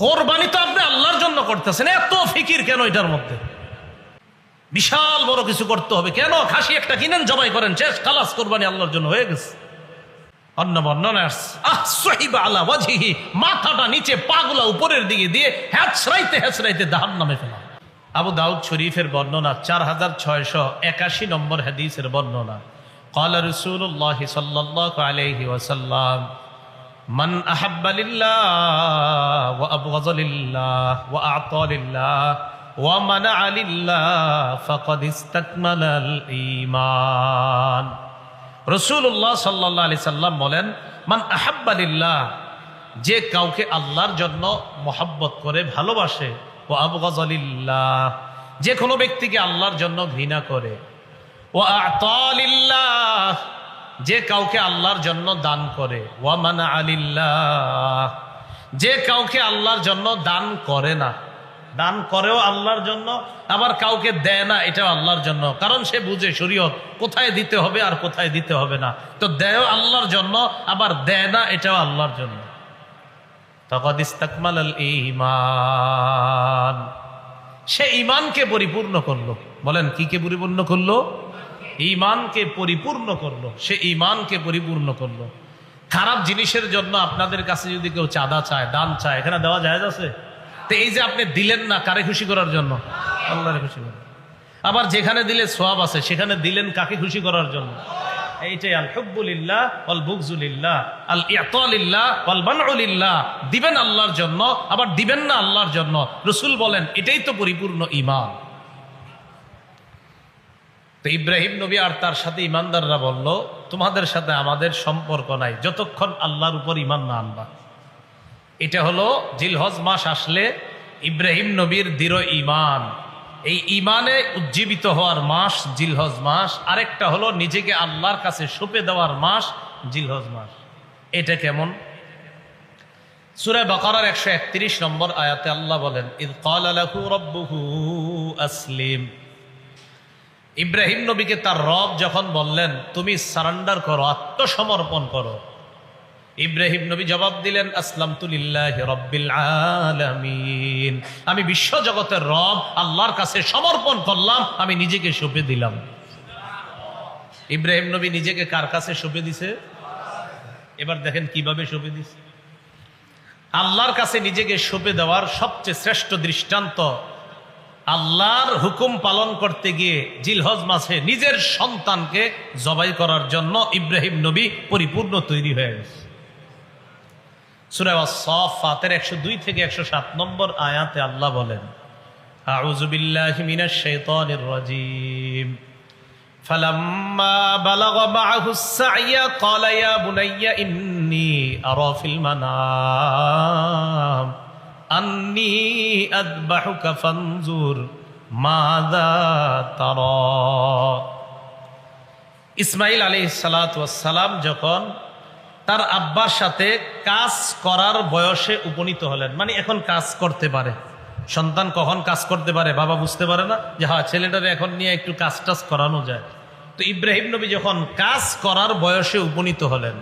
কোরবানি তো আপনি আল্লাহর জন্য করতেছেন, এত ফিকির কেন এটার মধ্যে? বিশাল বড় কিছু করতে হবে কেন? খাসি একটা কিনেন, জবাই করেন, শেষ, খালাস, কোরবানি আল্লাহর জন্য হয়ে গেছে। অন্য বর্ণনা আলা ওয়াজহিহি, মাথাটা নিচে, পাগুলা উপরের দিকে দিয়ে হেঁচড়াইতে হেঁচড়াইতে জাহান্নামে ফেলা। আবু দাউদ শরীফের বর্ণনা 4681 নম্বর হাদিসের বর্ণনা। ক্বালা রাসূলুল্লাহ সাল্লাল্লাহু আলাইহি ওয়াসাল্লাম, মান আহাব্বা লিল্লাহ ওয়া আবগাযা লিল্লাহ ওয়া আ'তা লিল্লাহ ওয়া মানা'a লিল্লাহ ফাকাদ ইসতাকমালাল ঈমান। রাসূলুল্লাহ সাল্লাল্লাহু আলাইহি সাল্লাম বলেন, মান আহাব্বা লিল্লাহ, যে কাউকে আল্লাহর জন্য মহব্বত করে, ভালোবাসে, ও আবগাযা লিল্লাহ, যে কোনো ব্যক্তিকে আল্লাহর জন্য ঘৃণা করে, ও আ'তা লিল্লাহ, যে কাউকে আল্লাহর জন্য দান করে, ওয়া মানা'a লিল্লাহ, যে কাউকে আল্লাহর জন্য দান করে না, দান করেও আল্লাহর জন্য, আবার কাউকে দেয় না, এটাও আল্লাহর জন্য, কারণ সে বুঝে শরীয়ত কোথায় দিতে হবে আর কোথায় দিতে হবে না, তো দেয়ও আল্লাহর জন্য, আবার দেয় না, এটাও আল্লাহর জন্য। ফাকাদ ইসতাকমালাল ঈমান, সে ঈমানকে পরিপূর্ণ করলো। বলেন কি কে পরিপূর্ণ করলো? ঈমানকে পরিপূর্ণ করলো, সে ঈমানকে পরিপূর্ণ করলো। খারাপ জিনিসের জন্য আপনাদের কাছে যদি কেউ চাঁদা চায়, দান চায়, এখানে দেওয়া জায়েজ আছে? তো এই যে আপনি দিলেন না, কারে খুশি করার জন্য? আল্লাহরে খুশি করার। আবার যেখানে দিলে সওয়াব আছে, সেখানে দিলেন কাকে খুশি করার জন্য? এইটাই আল হুব্বু লিল্লাহ ওয়াল বুগযু লিল্লাহ, আল ই'তা লিল্লাহ ওয়াল মান'উ লিল্লাহ। দিবেন আল্লাহর জন্য, আবার দিবেন না আল্লাহর জন্য। রাসূল বলেন এটাই তো পরিপূর্ণ ঈমান। তো ইব্রাহিম নবী আর তার সাথে ঈমানদাররা বলল, তোমাদের সাথে আমাদের সম্পর্ক নাই যতক্ষণ আল্লাহর উপর ঈমান না আনবা। এটা হলো জিলহজ মাস আসলে ইব্রাহিম নবীর দৃঢ় ঈমান, এই ঈমানে উজ্জীবিত হওয়ার মাস জিলহজ মাস। আরেকটা হলো নিজেকে আল্লাহর কাছে সঁপে দেওয়ার মাস জিলহজ মাস। এটা কেমন? সূরা বাকারার 131 নম্বর আয়াতে আল্লাহ বলেন, ইয ক্বালা লাহু রাব্বুহু আসলিম। ইব্রাহিম নবীকে তার রব যখন বললেন তুমি সারেন্ডার করো, আত্মসমর্পণ করো, ইব্রাহিম নবী জবাব দিলেন, আসলামতু লিল্লাহি রাব্বিল আলামিন, আমি বিশ্ব জগতের রব আল্লাহর কাছে সমর্পণ করলাম, আমি নিজেকে সঁপে দিলাম। ইব্রাহিম নবী নিজেকে কার কাছে সঁপে দিছে? এবার দেখেন কিভাবে সঁপে দিছে। আল্লাহর কাছে নিজেকে সঁপে দেওয়ার সবচেয়ে শ্রেষ্ঠ দৃষ্টান্ত, আল্লাহর হুকুম পালন করতে গিয়ে জিলহজ মাসে নিজের সন্তানকে জবাই করার জন্য ইব্রাহিম নবী পরিপূর্ণ তৈরি হয়ে গেছে। সূরা আস-সাফফাতের 102 থেকে 107 নম্বর আয়াতে আল্লাহ বলেন, আউযু বিল্লাহি মিনাশ শাইতানির রাজীম, ফালাম্মা বালাগা মা'আহু আস-সা'য়া ক্বালা ইয়া বুনাইয়া ইন্নী আরা ফিল মানাম আন্নী আযবাহুকা ফানজুর মাযা তারা। ইসমাঈল আলাইহিস সালাতু ওয়াস সালাম যখন তার আব্বার সাথে কাজ করার বয়সে উপনীত হলেন, মানে এখন কাজ করতে পারে। সন্তান কখন কাজ করতে পারে বাবা বুঝতে পারে না, যে হ্যাঁ ছেলেটারে এখন নিয়ে একটু কাজ টাজ করানো যায়। তো ইব্রাহিম নবী যখন কাজ করার বয়সে উপনীত হলেন,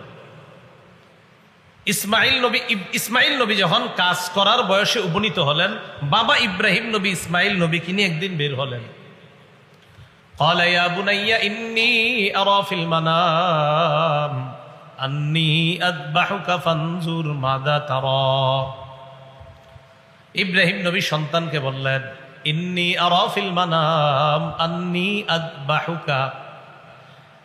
ইসমাইল নবী যখন কাজ করার বয়সে উপনীত হলেন, বাবা ইব্রাহিম নবী ইসমাইল নবীকে নিয়ে একদিন বের হলেন। ক্বালা ইয়া বুনাইয়া ইন্নী আরা ফিল মানাম আন্নী আযবাহুকা ফানজুর মাযা তারা। ইব্রাহিম নবী সন্তানকে বললেন, ইন্নী আরা ফিল মানাম আন্নী আযবাহুকা,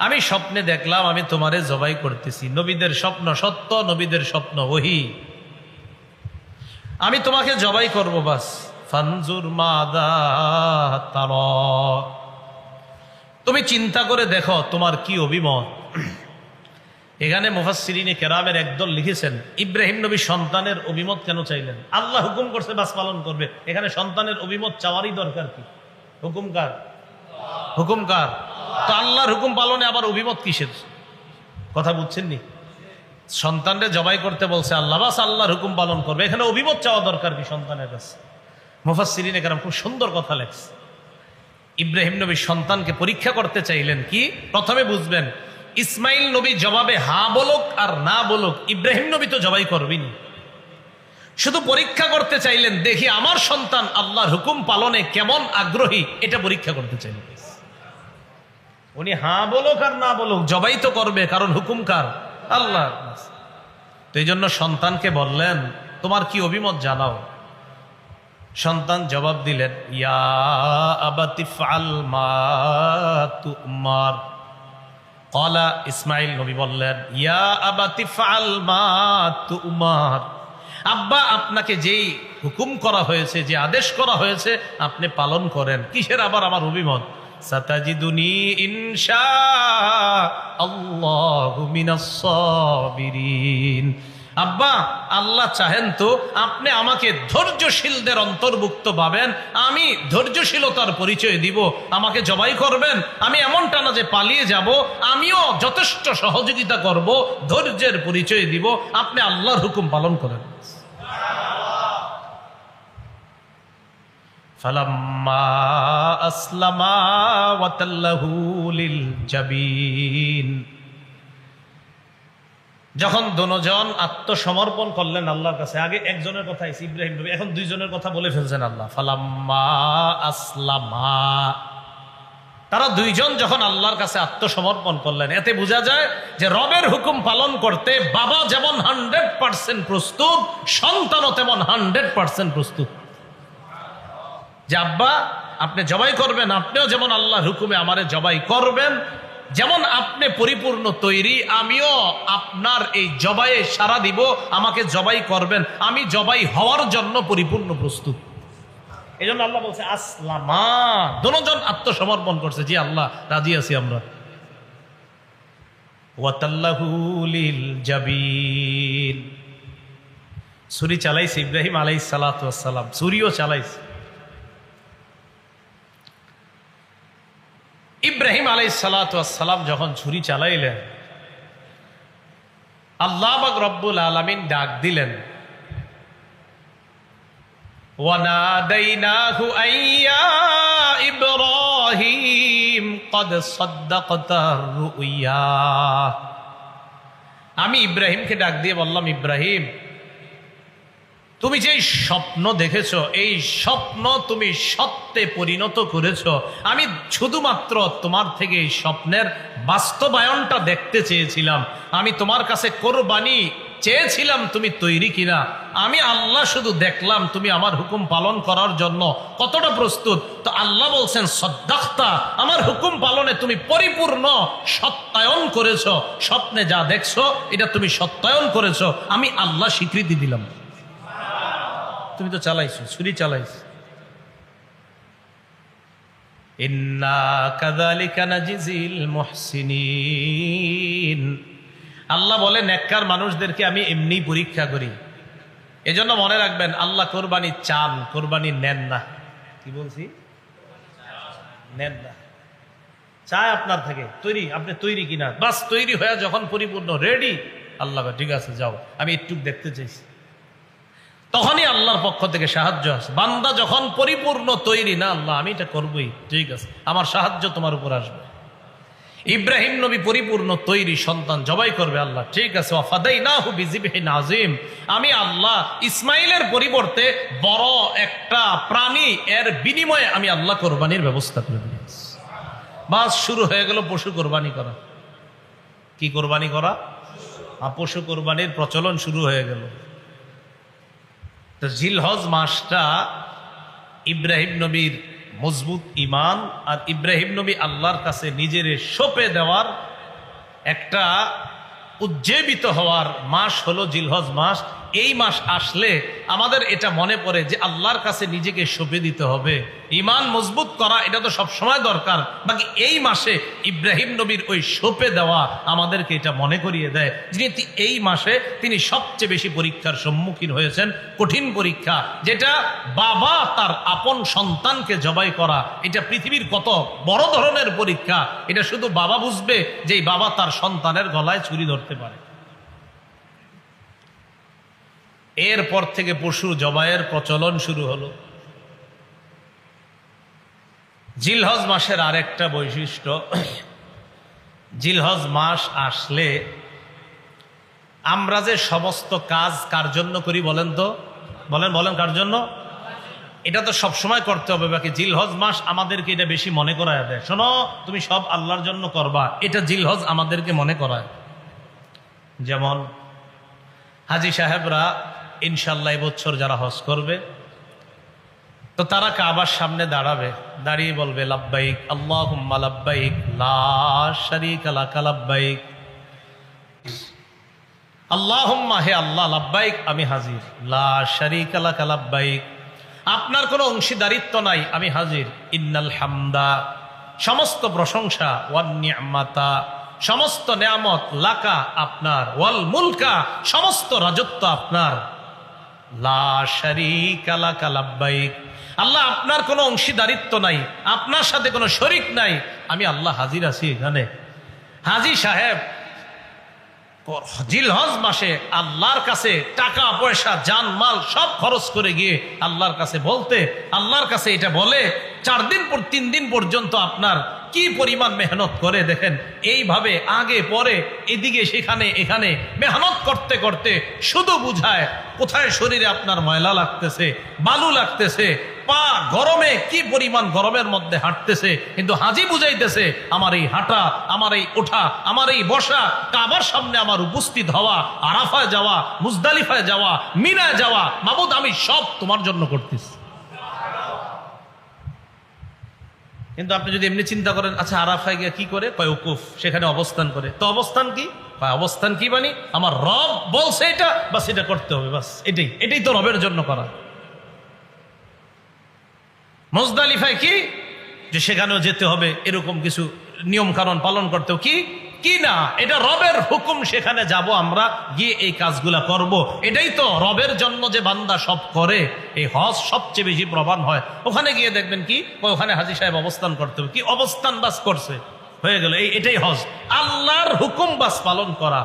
আমি স্বপ্নে দেখলাম আমি তোমারে জবাই করতেছি। নবীদের স্বপ্ন সত্য, নবীদের স্বপ্ন ওহী। আমি তোমাকে জবাই করব, বাস। ফানজুর মাযা তারা, তুমি চিন্তা করে দেখো তোমার কি অভিমত। এখানে মুফাসসিরিনে কেরামের একদল লিখেছেন, ইব্রাহিম নবী সন্তানের অভিমত কেন চাইলেন? আল্লাহ হুকুম করছে বাস পালন করবে, এখানে সন্তানের অভিমত চাওয়ারই দরকার কি? হুকুম কার? হুকুম কার? তো আল্লাহর হুকুম পালনে আবার অভিমত কিসের? কথা বুঝছেন নি? সন্তানরে জবাই করতে বলছে আল্লাহ, বাস আল্লাহর হুকুম পালন করবে, এখানে অভিমত চাওয়া দরকার কি সন্তানের কাছে? মুফাসসিরিনে কেরাম খুব সুন্দর কথা লেখছে। ইব্রাহিম নবী সন্তানকে পরীক্ষা করতে চাইলেন কি? প্রথমে বুঝবেন, ইসমাইল নবী জবাবে হা বলুক আর না বলুক, ইব্রাহিম নবী তো জবাই করবেনি। শুধু পরীক্ষা করতে চাইলেন, দেখি আমার সন্তান আল্লাহর হুকুম পালনে কেমন আগ্রহী, এটা পরীক্ষা করতে চাইলেন। উনি হ্যাঁ বলুক আর না বলুক, জবাই তো করবে, কারণ হুকুম কার? আল্লাহ। তো এই জন্য সন্তানকে বললেন, তোমার কি অভিমত জানাও। সন্তান জবাব দিলেন, ইয়া আবাতি ফাল মা তুমার। ক্বালা, ইসমাঈল নবী বললেন, ইয়া আবাতি ফাল মা তুমার। আব্বা, আপনাকে যেই হুকুম করা হয়েছে, যে আদেশ করা হয়েছে, আপনি পালন করেন। কিসের আবার আমার অভিমত? সাতাজিদুনি ইনশাআল্লাহু মিনাস সাবিরিন। আব্বা, আল্লাহ চাহেন তো আপনি আমাকে ধৈর্যশীলদের অন্তর্ভুক্ত পাবেন। আমি ধৈর্যশীলতার পরিচয় দিব। আমাকে জবাই করবেন, আমি এমনটা না যে পালিয়ে যাব, আমিও যথেষ্ট সহযোগিতা করব, ধৈর্যের পরিচয় দিব। আপনি আল্লাহর হুকুম পালন করেন। ফালাম্মা আসলামা ওয়া তাল্লাহু লিল জাবিন। যখন দুজন আত্মসমর্পণ করলেন আল্লাহর কাছে, আগে একজনের কথা ইব্রাহিম নবী, এখন দুইজনের কথা বলে ফেলছেন আল্লাহ। ফালাম্মা আসলামা, তারা দুইজন যখন আল্লাহর কাছে আত্মসমর্পণ করলেন, এতে বোঝা যায় যে রবের হুকুম পালন করতে বাবা যেমন 100% প্রস্তুত, সন্তানও তেমন 100% প্রস্তুত। যে আব্বা, আপনি জবাই করবেন, আপনিও যেমন আল্লাহর হুকুমে আমারে জবাই করবেন, যেমন আপনি পরিপূর্ণ তৈরি, আমিও আপনার এই জবাইয়ে সাড়া দিব, আমাকে জবাই করবেন, আমি জবাই হওয়ার জন্য পরিপূর্ণ প্রস্তুত। এই জন্য আল্লাহ বলছে আসলামা, দুজন আত্মসমর্পণ করছে, জি আল্লাহ রাজি আছি আমরা। ওয়া তাল্লাহু লিল জাবিন। ছুরি চালাইছে ইব্রাহিম আলাইহিস সালাতু ওয়াস সালাম, ছুরিও চালাইছে। ইব্রাহিম আলাইহিস সালাতু ওয়াস সালাম যখন ছুরি চালাইলেন, আল্লাহ পাক রব্বুল আলামিন ডাক দিলেন, ওয়ানাদাইনাহু আইয়া ইব্রাহিম ক্বাদ সাদ্দাকতার রুইয়া। আমি ইব্রাহিমকে ডাক দিয়ে বললাম, ইব্রাহিম, তুমি যে স্বপ্ন দেখেছো, এই স্বপ্ন তুমি সত্যে পরিণত করেছো। আমি শুধুমাত্র তোমার থেকে এই স্বপ্নের বাস্তবায়নটা দেখতে চেয়েছিলাম। আমি তোমার কাছে কোরবানি চেয়েছিলাম, তুমি তৈরি কিনা। আমি আল্লাহ শুধু দেখলাম তুমি আমার হুকুম পালন করার জন্য কতটা প্রস্তুত। তো আল্লাহ বলছেন, সদ্দাক্তা, আমার হুকুম পালনে তুমি পরিপূর্ণ সত্যায়ন করেছো। স্বপ্নে যা দেখছো এটা তুমি সত্যায়ন করেছো, আমি আল্লাহ স্বীকৃতি দিলাম। তুমি তো চালাইছো, ছুরি চালাইছো। ইন্না কাযালিকা নাজিজিল মুহসিনিন। আল্লাহ বলে, নেককার মানুষদেরকে আমি এমনি পরীক্ষা করি। এজন্য মনে রাখবেন, আল্লাহ কোরবানি চান, কোরবানি নেন না। কি বলছি? নেন না, চায় আপনার থেকে তৈরি, আপনি তৈরি কিনা। বাস তৈরি হয়ে যখন পরিপূর্ণ রেডি, আল্লাহ ঠিক আছে যাও, আমি একটু দেখতে চাইছি, তখনই আল্লাহর পক্ষ থেকে সাহায্য আছে। বান্দা যখন পরিপূর্ণ তৈরি না, আল্লাহ আমি এটা করবই, ঠিক আছে, আমার সাহায্য তোমার উপর আসবে। ইব্রাহিম নবী পরিপূর্ণ তৈরি, সন্তান জবাই করবে, আল্লাহ ঠিক আছে, ওয়াফাদাইনাহু বিযিবহিন আযীম। আমি আল্লাহ ইসমাইলের পরিবর্তে বড় একটা প্রাণী, এর বিনিময়ে আমি আল্লাহ কোরবানির ব্যবস্থা করে দিয়েছি। বাস শুরু হয়ে গেল পশু কোরবানি করা। কি কোরবানি করা? পশু কোরবানির প্রচলন শুরু হয়ে গেল। তো জিলহজ মাসটা ইব্রাহিম নবীর মজবুত ইমান আর ইব্রাহিম নবী আল্লাহর কাছে নিজের সঁপে দেওয়ার একটা উজ্জীবিত হওয়ার মাস হলো জিলহজ মাস। এই মাস আসলে আমাদের এটা মনে পড়ে যে আল্লাহর কাছে নিজেকে সঁপে দিতে হবে, ইমান মজবুত করা, এটা তো সব সময় দরকার। বাকি এই মাসে ইব্রাহিম নবীর ওই সঁপে দেওয়া আমাদেরকে এটা মনে করিয়ে দেয়, যিনি এই মাসে তিনি সবচেয়ে বেশি পরীক্ষার সম্মুখীন হয়েছেন, কঠিন পরীক্ষা, যেটা বাবা তার আপন সন্তানকে জবাই করা। এটা পৃথিবীর কত বড় ধরনের পরীক্ষা, এটা শুধু বাবা বুঝবে, যে বাবা তার সন্তানের গলায় ছুরি ধরতে পারে। এরপর থেকে পশু জবাইয়ের প্রচলন শুরু হলো। জিলহজ মাসের আরেকটা বৈশিষ্ট্য, জিলহজ মাস আসলে আমরা যে সমস্ত কাজ কার জন্য করি বলেন তো? বলেন বলেন কার জন্য? এটা তো সব সময় করতে হবে, বাকি জিলহজ মাস আমাদেরকে এটা বেশি মনে করায় দেয়, শোনো তুমি সব আল্লাহর জন্য করবা, এটা জিলহজ আমাদেরকে মনে করায়। যেমন হাজি সাহেবরা ইনশাল্লাহ এবছর যারা হজ করবে, তো তারা কাবার সামনে দাঁড়াবে, দাঁড়িয়ে বলবে লাব্বাইক আল্লাহুম্মা লাব্বাইক লা শারীকা লাকা লাব্বাইক, আল্লাহুম্মা হে আল্লাহ, লাব্বাইক আমি হাজির, লা শারীকা লাকা লাব্বাইক আপনার কোনো অংশীদারিত্ব নাই, আমি হাজির, ইন্নাল হামদা সমস্ত প্রশংসা, ওয়ান নি'মাতা সমস্ত নেয়ামত, লাকা আপনার, ওয়াল মুলকা সমস্ত রাজত্ব আপনার, লা শারীকা লাকা লাব্বাইক আল্লাহ আপনার কোনো অংশীদারিত্ব নাই, আপনার সাথে কোনো শরীক নাই, আমি আল্লাহ হাজির আছি এখানে। হাজি সাহেব জিলহজ মাসে আল্লাহর কাছে টাকা পয়সা জানমাল সব খরচ করে গিয়ে আল্লাহর কাছে বলতে, আল্লাহর কাছে এটা বলে 4 দিন পর 3 দিন পর্যন্ত আপনার কি পরিমাণ মেহনত করে দেখেন, এইভাবে আগে পরে এদিকে সেখানে এখানে মেহনত করতে করতে শুধু বুঝায় কোথায় শরীরে আপনার ময়লা লাগতেছে, বালু লাগতেছে, পা গরমে কি পরিমাণ গরমের মধ্যে হাঁটতেছে, কিন্তু হাজি বুঝাইতেছে আমার এই হাঁটা, আমার এই ওঠা, আমার এই বসা, কাবার সামনে আমার উপস্থিত হওয়া, আরাফায় যাওয়া, মুজদালিফায় যাওয়া, মিনায় যাওয়া, মাবুদ আমি সব তোমার জন্য করতেছি। কিন্তু আপনি যদি এমনি চিন্তা করেন, আচ্ছা আরাফায় গিয়ে কি করে, কয় উকুফ, সেখানে অবস্থান করে, তো অবস্থান কি, অবস্থান কি মানে আমার রব বলছে এটা, বাস এটা করতে হবে, বাস এটাই তো রবের জন্য করা। মুজদালিফায় কি, যে সেখানেও যেতে হবে, এরকম কিছু নিয়ম কানুন পালন করতেও কি না, এটা রবের হুকুম, সেখানে যাব আমরা, গিয়ে এই কাজগুলা করব, এটাই তো রবের জন্য যে বান্দা সব করে। এই হজ সবচেয়ে বেশি প্রমাণ হয়, ওখানে গিয়ে দেখবেন কি ওখানে হাজি সাহেব অবস্থান করতে হবে, কি অবস্থান বাস করছে, হয়ে গেল, এটাই হজ, আল্লাহর হুকুম বাস পালন করা,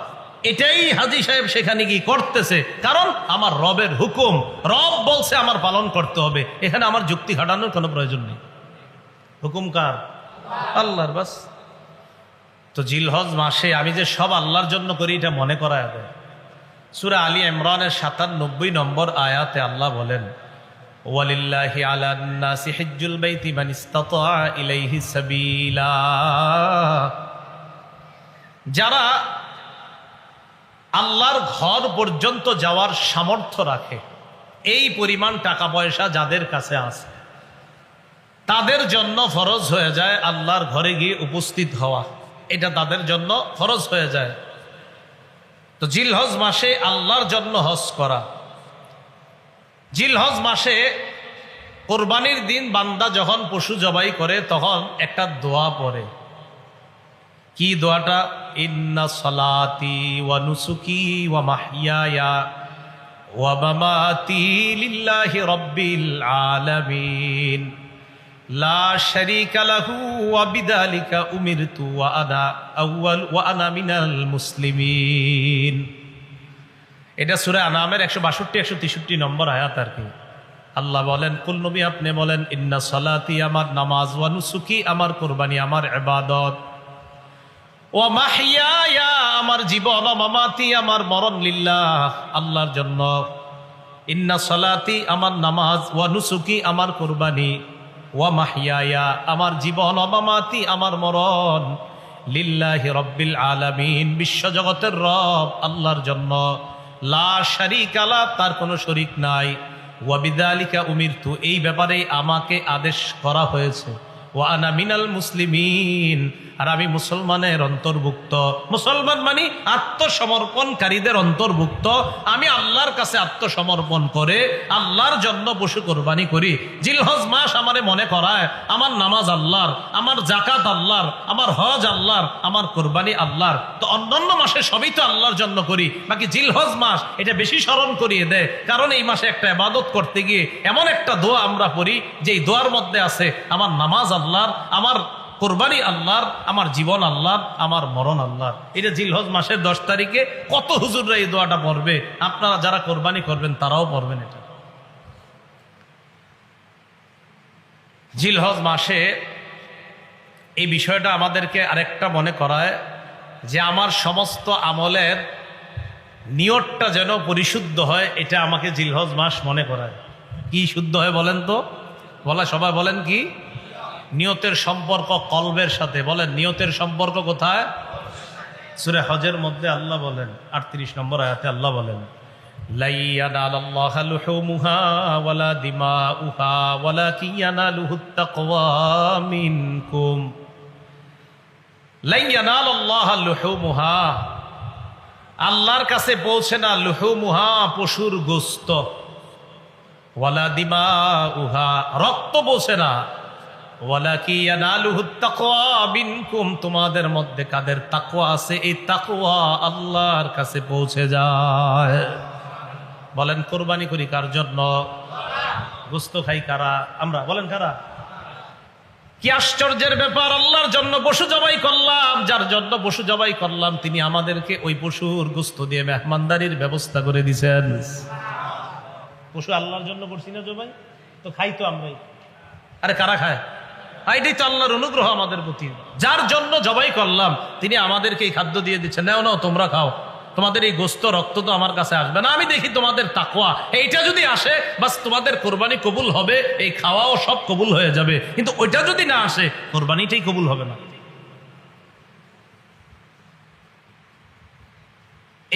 এটাই হাজি সাহেব সেখানে গিয়ে করতেছে, কারণ আমার রবের হুকুম, রব বলছে আমার পালন করতে হবে, এখানে আমার যুক্তি খাটানোর কোনো প্রয়োজন নেই, হুকুম কার? আল্লাহর। বাস। তো জিলহজ মাসে আমি যে সব আল্লাহর জন্য করি এটা মনে করায় দেয়। সূরা আলী ইমরানের 97 নম্বর আয়াতে আল্লাহ বলেন, ওয়ালিল্লাহি আলান নাসি হিজ্জুল বাইতি মান ইসতাতা ইলাইহি সাবিলা, যারা আল্লাহর ঘর পর্যন্ত যাওয়ার সামর্থ্য রাখে, এই পরিমাণ টাকা পয়সা যাদের কাছে আছে, তাদের জন্য ফরজ হয়ে যায় আল্লাহর ঘরে গিয়ে উপস্থিত হওয়া, এটা তাদের জন্য ফরজ হয়ে যায়। তো জিলহজ মাসে আল্লাহর জন্য হজ করা, জিলহজ মাসে কোরবানির দিন বান্দা যখন পশু জবাই করে তখন একটা দোয়া পড়ে, কি দোয়াটা? ইন্না সলাতি ওয়া নুসুকি ওয়া মাহইয়ায়া ওয়া মামাতি লিল্লাহি রাব্বিল আলামিন লা শারীকা লাহু ওয়া বিযালিকা উমিরতু ওয়া আনা মিনাল মুসলিমিন। এটা সূরা আনামের 162-163 নম্বর আয়াত আর কি। আল্লাহ বলেন, কুল নবী আপনি বলেন, ইন্না সলাতি আমার নামাজ, ওয়া নুসুকি আমার কুরবানি, আমার ইবাদত, ওয়া মাহইয়ায়া আমার জীবন, ওয়া মামাতি আমার মরণ, লিল্লাহ আল্লাহর জন্য। ইন্না সলাতি আমার নামাজ, ওয়া নুসুকি আমার কুরবানি, ওয়া মাহইয়ায়া আমার জীবন, ওয়া মামাতি আমার মরণ, লিল্লাহি রাব্বিল আলামিন বিশ্বজগতের রব আল্লাহর জন্য। লা শারীকা লা তার কোনো শরীক নাই। ওয়া বিযালিকা উমিরতু এই ব্যাপারে আমাকে আদেশ করা হয়েছে। ওয়া আনা মিনাল মুসলিমিন আর আমি মুসলমানের অন্তর্ভুক্ত। মুসলমান মানে আত্মসমর্পণকারীদের অন্তর্ভুক্ত। আমি আল্লাহর কাছে আত্মসমর্পণ করে আল্লাহর জন্য পশু কোরবানি করি। জিলহজ মাস আমারে মনে করায় আমার নামাজ আল্লাহর, আমার জাকাত আল্লাহর, আমার হজ আল্লাহর, আমার কোরবানি আল্লাহর। তো অন্যান্য মাসে সবই তো আল্লাহর জন্য করি, বাকি জিলহজ মাস এটা বেশি স্মরণ করিয়ে দেয়, কারণ এই মাসে একটা ইবাদত করতে গিয়ে এমন একটা দোয়া আমরা পড়ি যেই দোয়ার মধ্যে আছে আমার নামাজ আল্লাহর, আমার কোরবানি আল্লাহর, আমার জীবন আল্লাহর, আমার মরণ আল্লাহর। এটা জিলহজ মাসের 10 তারিখে কত হুজুররা এই দোয়াটা পড়বে, আপনারা যারা কোরবানি করবেন তারাও পড়বেন। এটা জিলহজ মাসে এই বিষয়টা আমাদেরকে আরেকটা মনে করায় যে আমার সমস্ত আমলের নিয়তটা যেন পরিশুদ্ধ হয়, এটা আমাকে জিলহজ মাস মনে করায়। কি শুদ্ধ হয় বলেন তো? সবাই বলেন কি? নিয়তের সম্পর্ক কলবের সাথে। বলেন নিয়তের সম্পর্ক কোথায়? সূরা হজের মধ্যে আল্লাহ বলেন, 38 নম্বর আয়াতে আল্লাহ বলেন, লা ইয়ানালাল্লাহু লুহুমুহা ওয়ালা দিমাউহা ওয়ালাকিন ইয়ানালুহুত তাকওয়া মিনকুম। লা ইয়ানালাল্লাহু লুহুমুহা, আল্লাহর কাছে পৌঁছে না লুহুমুহা, পশুর গোশত, ওয়ালা দিমাউহা, রক্ত পৌঁছে না, ওয়ালাকিন ইয়ানালুহুত তাকওয়া মিনকুম, তোমাদের মধ্যে কাদের তাকওয়া আছে এই তাকওয়া আল্লাহর কাছে পৌঁছে যায়। বলেন কোরবানি করি কার জন্য? গোশত খাই কারা? আমরা। বলেন কারা? কি আশ্চর্যের ব্যাপার! আল্লাহর জন্য পশু জবাই করলাম, যার জন্য পশু জবাই করলাম তিনি আমাদেরকে ওই পশুর গোশত দিয়ে মেহমানদারির ব্যবস্থা করে দিয়েছেন। পশু আল্লাহর জন্য করছি না জবাই, তো খাই তো আমরাই। আরে কারা খায়? এটাই তো আল্লাহর অনুগ্রহ আমাদের প্রতি। যার জন্য জবাই করলাম তিনি আমাদেরকে এই খাদ্য দিয়ে দিচ্ছেন, নাও নাও তোমরা খাও, তোমাদের এই গোশত রক্ত তো আমার কাছে আসবে না, আমি দেখি তোমাদের তাকওয়া এইটা যদি আসে বাস তোমাদের কোরবানি কবুল হবে, এই খাওয়াও সব কবুল হয়ে যাবে। কিন্তু ওইটা যদি না আসে কোরবানিটাই কবুল হবে না।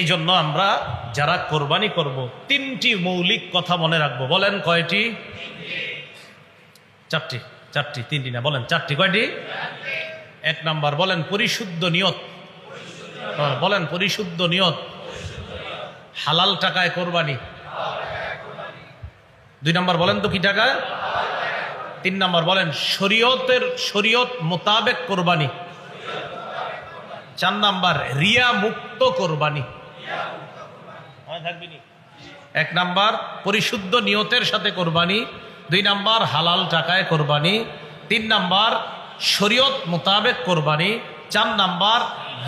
এই জন্য আমরা যারা কোরবানি করব 3টি মৌলিক কথা মনে রাখবো। বলেন কয়টি? 4টি। 3টি না, বলেন 4টি। কয়টি? 1 নাম্বার বলেন পরিশুদ্ধ নিয়ত। বলেন পরিশুদ্ধ নিয়ত। হালাল টাকায় কোরবানি। 2 নাম্বার বলেন তো কি টাকায়? 3 নাম্বার বলেন শরীয়ত মোতাবেক কোরবানি। 4 নাম্বার রিয়া মুক্ত কোরবানি। 1 নাম্বার পরিশুদ্ধ নিয়তের সাথে কোরবানি, 2 নাম্বার হালাল টাকায় কোরবানি, 3 নাম্বার শরীয়ত মোতাবেক কোরবানি, 4 নাম্বার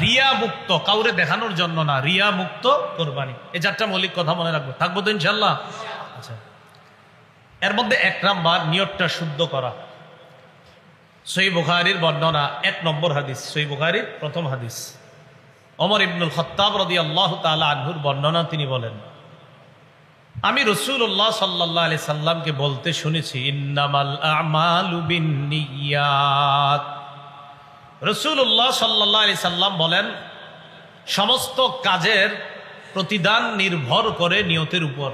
রিয়া মুক্ত, কাউরে দেখানোর জন্য না, রিয়া মুক্ত কোরবানি। এই 4টা মৌলিক কথা মনে রাখবো। থাকবো তো ইনশাল্লাহ? আচ্ছা, এর মধ্যে 1 নাম্বার নিয়তটা শুদ্ধ করা। সহিহ বুখারীর বর্ণনা 1 নম্বর হাদিস, সহিহ বুখারীর প্রথম হাদিস, ওমর ইবনুল খাত্তাব রাদিয়াল্লাহু তাআলা আনহুর বর্ণনা। তিনি বলেন, আমি রাসূলুল্লাহ সাল্লাল্লাহু আলাইহি সাল্লামকে বলতে শুনেছি, ইন্নামাল আমালু বিন্নিয়াত। রাসূলুল্লাহ সাল্লাল্লাহু আলাইহি সাল্লাম বলেন, সমস্ত কাজের প্রতিদান নির্ভর করে নিয়তের উপর।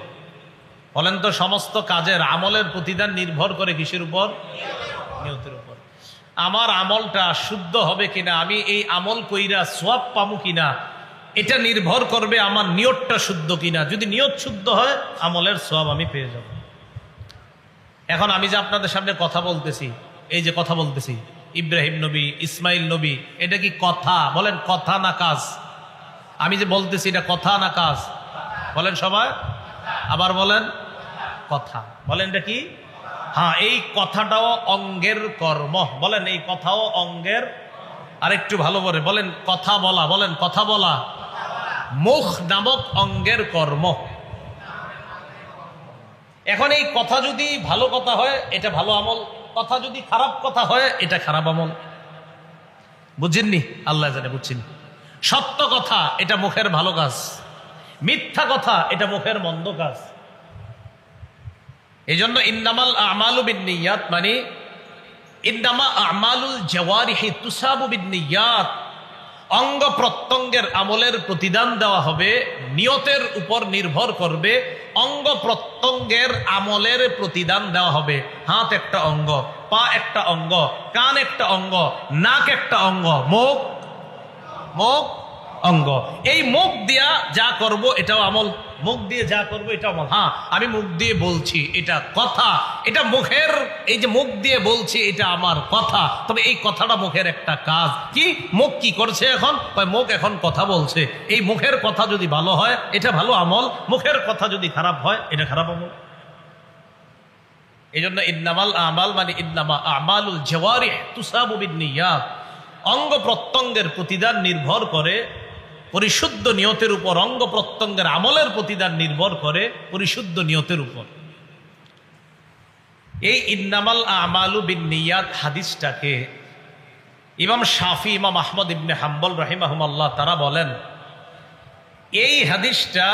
বলেন তো সমস্ত কাজের আমলের প্রতিদান নির্ভর করে কিসের উপর? নিয়তের উপর। আমার আমলটা শুদ্ধ হবে কিনা, আমি এই আমল কইরা সওয়াব পামু কিনা, এটা নির্ভর করবে আমার নিয়তটা শুদ্ধ কিনা। যদি নিয়ত শুদ্ধ হয় আমলের সওয়াব আমি পেয়ে যাব। এখন আমি যে আপনাদের সামনে কথা বলতেছি, এই যে কথা বলতেছি, ইব্রাহিম নবী, ইসমাইল নবী, এটা কি কথা? বলেন কথা না কাজ? আমি যে বলতেছি এটা কথা না কাজ? বলেন সবাই, আবার বলেন কথা। বলেন এটা কি? হ্যাঁ, এই কথাটাও অঙ্গের কর্ম। বলেন এই কথাও অঙ্গের। আরেকটু ভালো করে বলেন কথা বলা। বলেন কথা বলা মুখ নামক অঙ্গের কর্ম। এখন এই কথা যদি ভালো কথা হয় এটা ভালো আমল, কথা যদি খারাপ কথা হয় এটা খারাপ আমল। বুঝছেননি? আল্লাহ জানে বুঝছেন। সত্য কথা এটা মুখের ভালো কাজ, মিথ্যা কথা এটা মুখের মন্দ কাজ। এই জন্য ইন্নামাল আমালু বিন্নিয়াত মানে ইন্নামা আমালুল জাওয়ারিহি তুসাবু বিন্নিয়াত, অঙ্গ প্রত্যঙ্গের আমলের প্রতিদান দেওয়া হবে, নিয়তের উপর নির্ভর করবে। অঙ্গ প্রত্যঙ্গের আমলের প্রতিদান দেওয়া হবে। হাত একটা অঙ্গ, পা একটা অঙ্গ, কান একটা অঙ্গ, নাক একটা অঙ্গ, মুখ অঙ্গ। এই মুখ দিয়া যা করব এটাও আমল, মুখ দিয়ে যা করবো এটা আমল। হ্যাঁ, আমি মুখ দিয়ে বলছি এটা কথা, এটা মুখের, এই যে মুখ দিয়ে বলছি এটা আমার কথা, তবে এই কথাটা মুখের একটা কাজ। কি মুখ কি করছে এখন? মুখ এখন কথা বলছে। এই মুখের কথা যদি ভালো হয় এটা ভালো আমল, মুখের কথা যদি খারাপ হয় এটা খারাপ আমল। এই জন্য ইন্নামাল আমাল মানে ইন্নামা আমালুল জাওয়ারিহ তুসাবু বিন্নিয়াত, অঙ্গ প্রত্যঙ্গের প্রতিদান নির্ভর করে পরিশুদ্ধ নিয়তের উপর। অঙ্গ প্রত্যঙ্গের আমলের প্রতিদান নির্ভর করে পরিশুদ্ধ নিয়তের উপর। এই ইন্নামাল আমালু বিন্নিয়াত হাদিসটাকে ইমাম শাফি, ইমাম আহমদ ইবনে হাম্বল রাহিমাহুমাল্লাহ তারা বলেন, এই হাদিসটা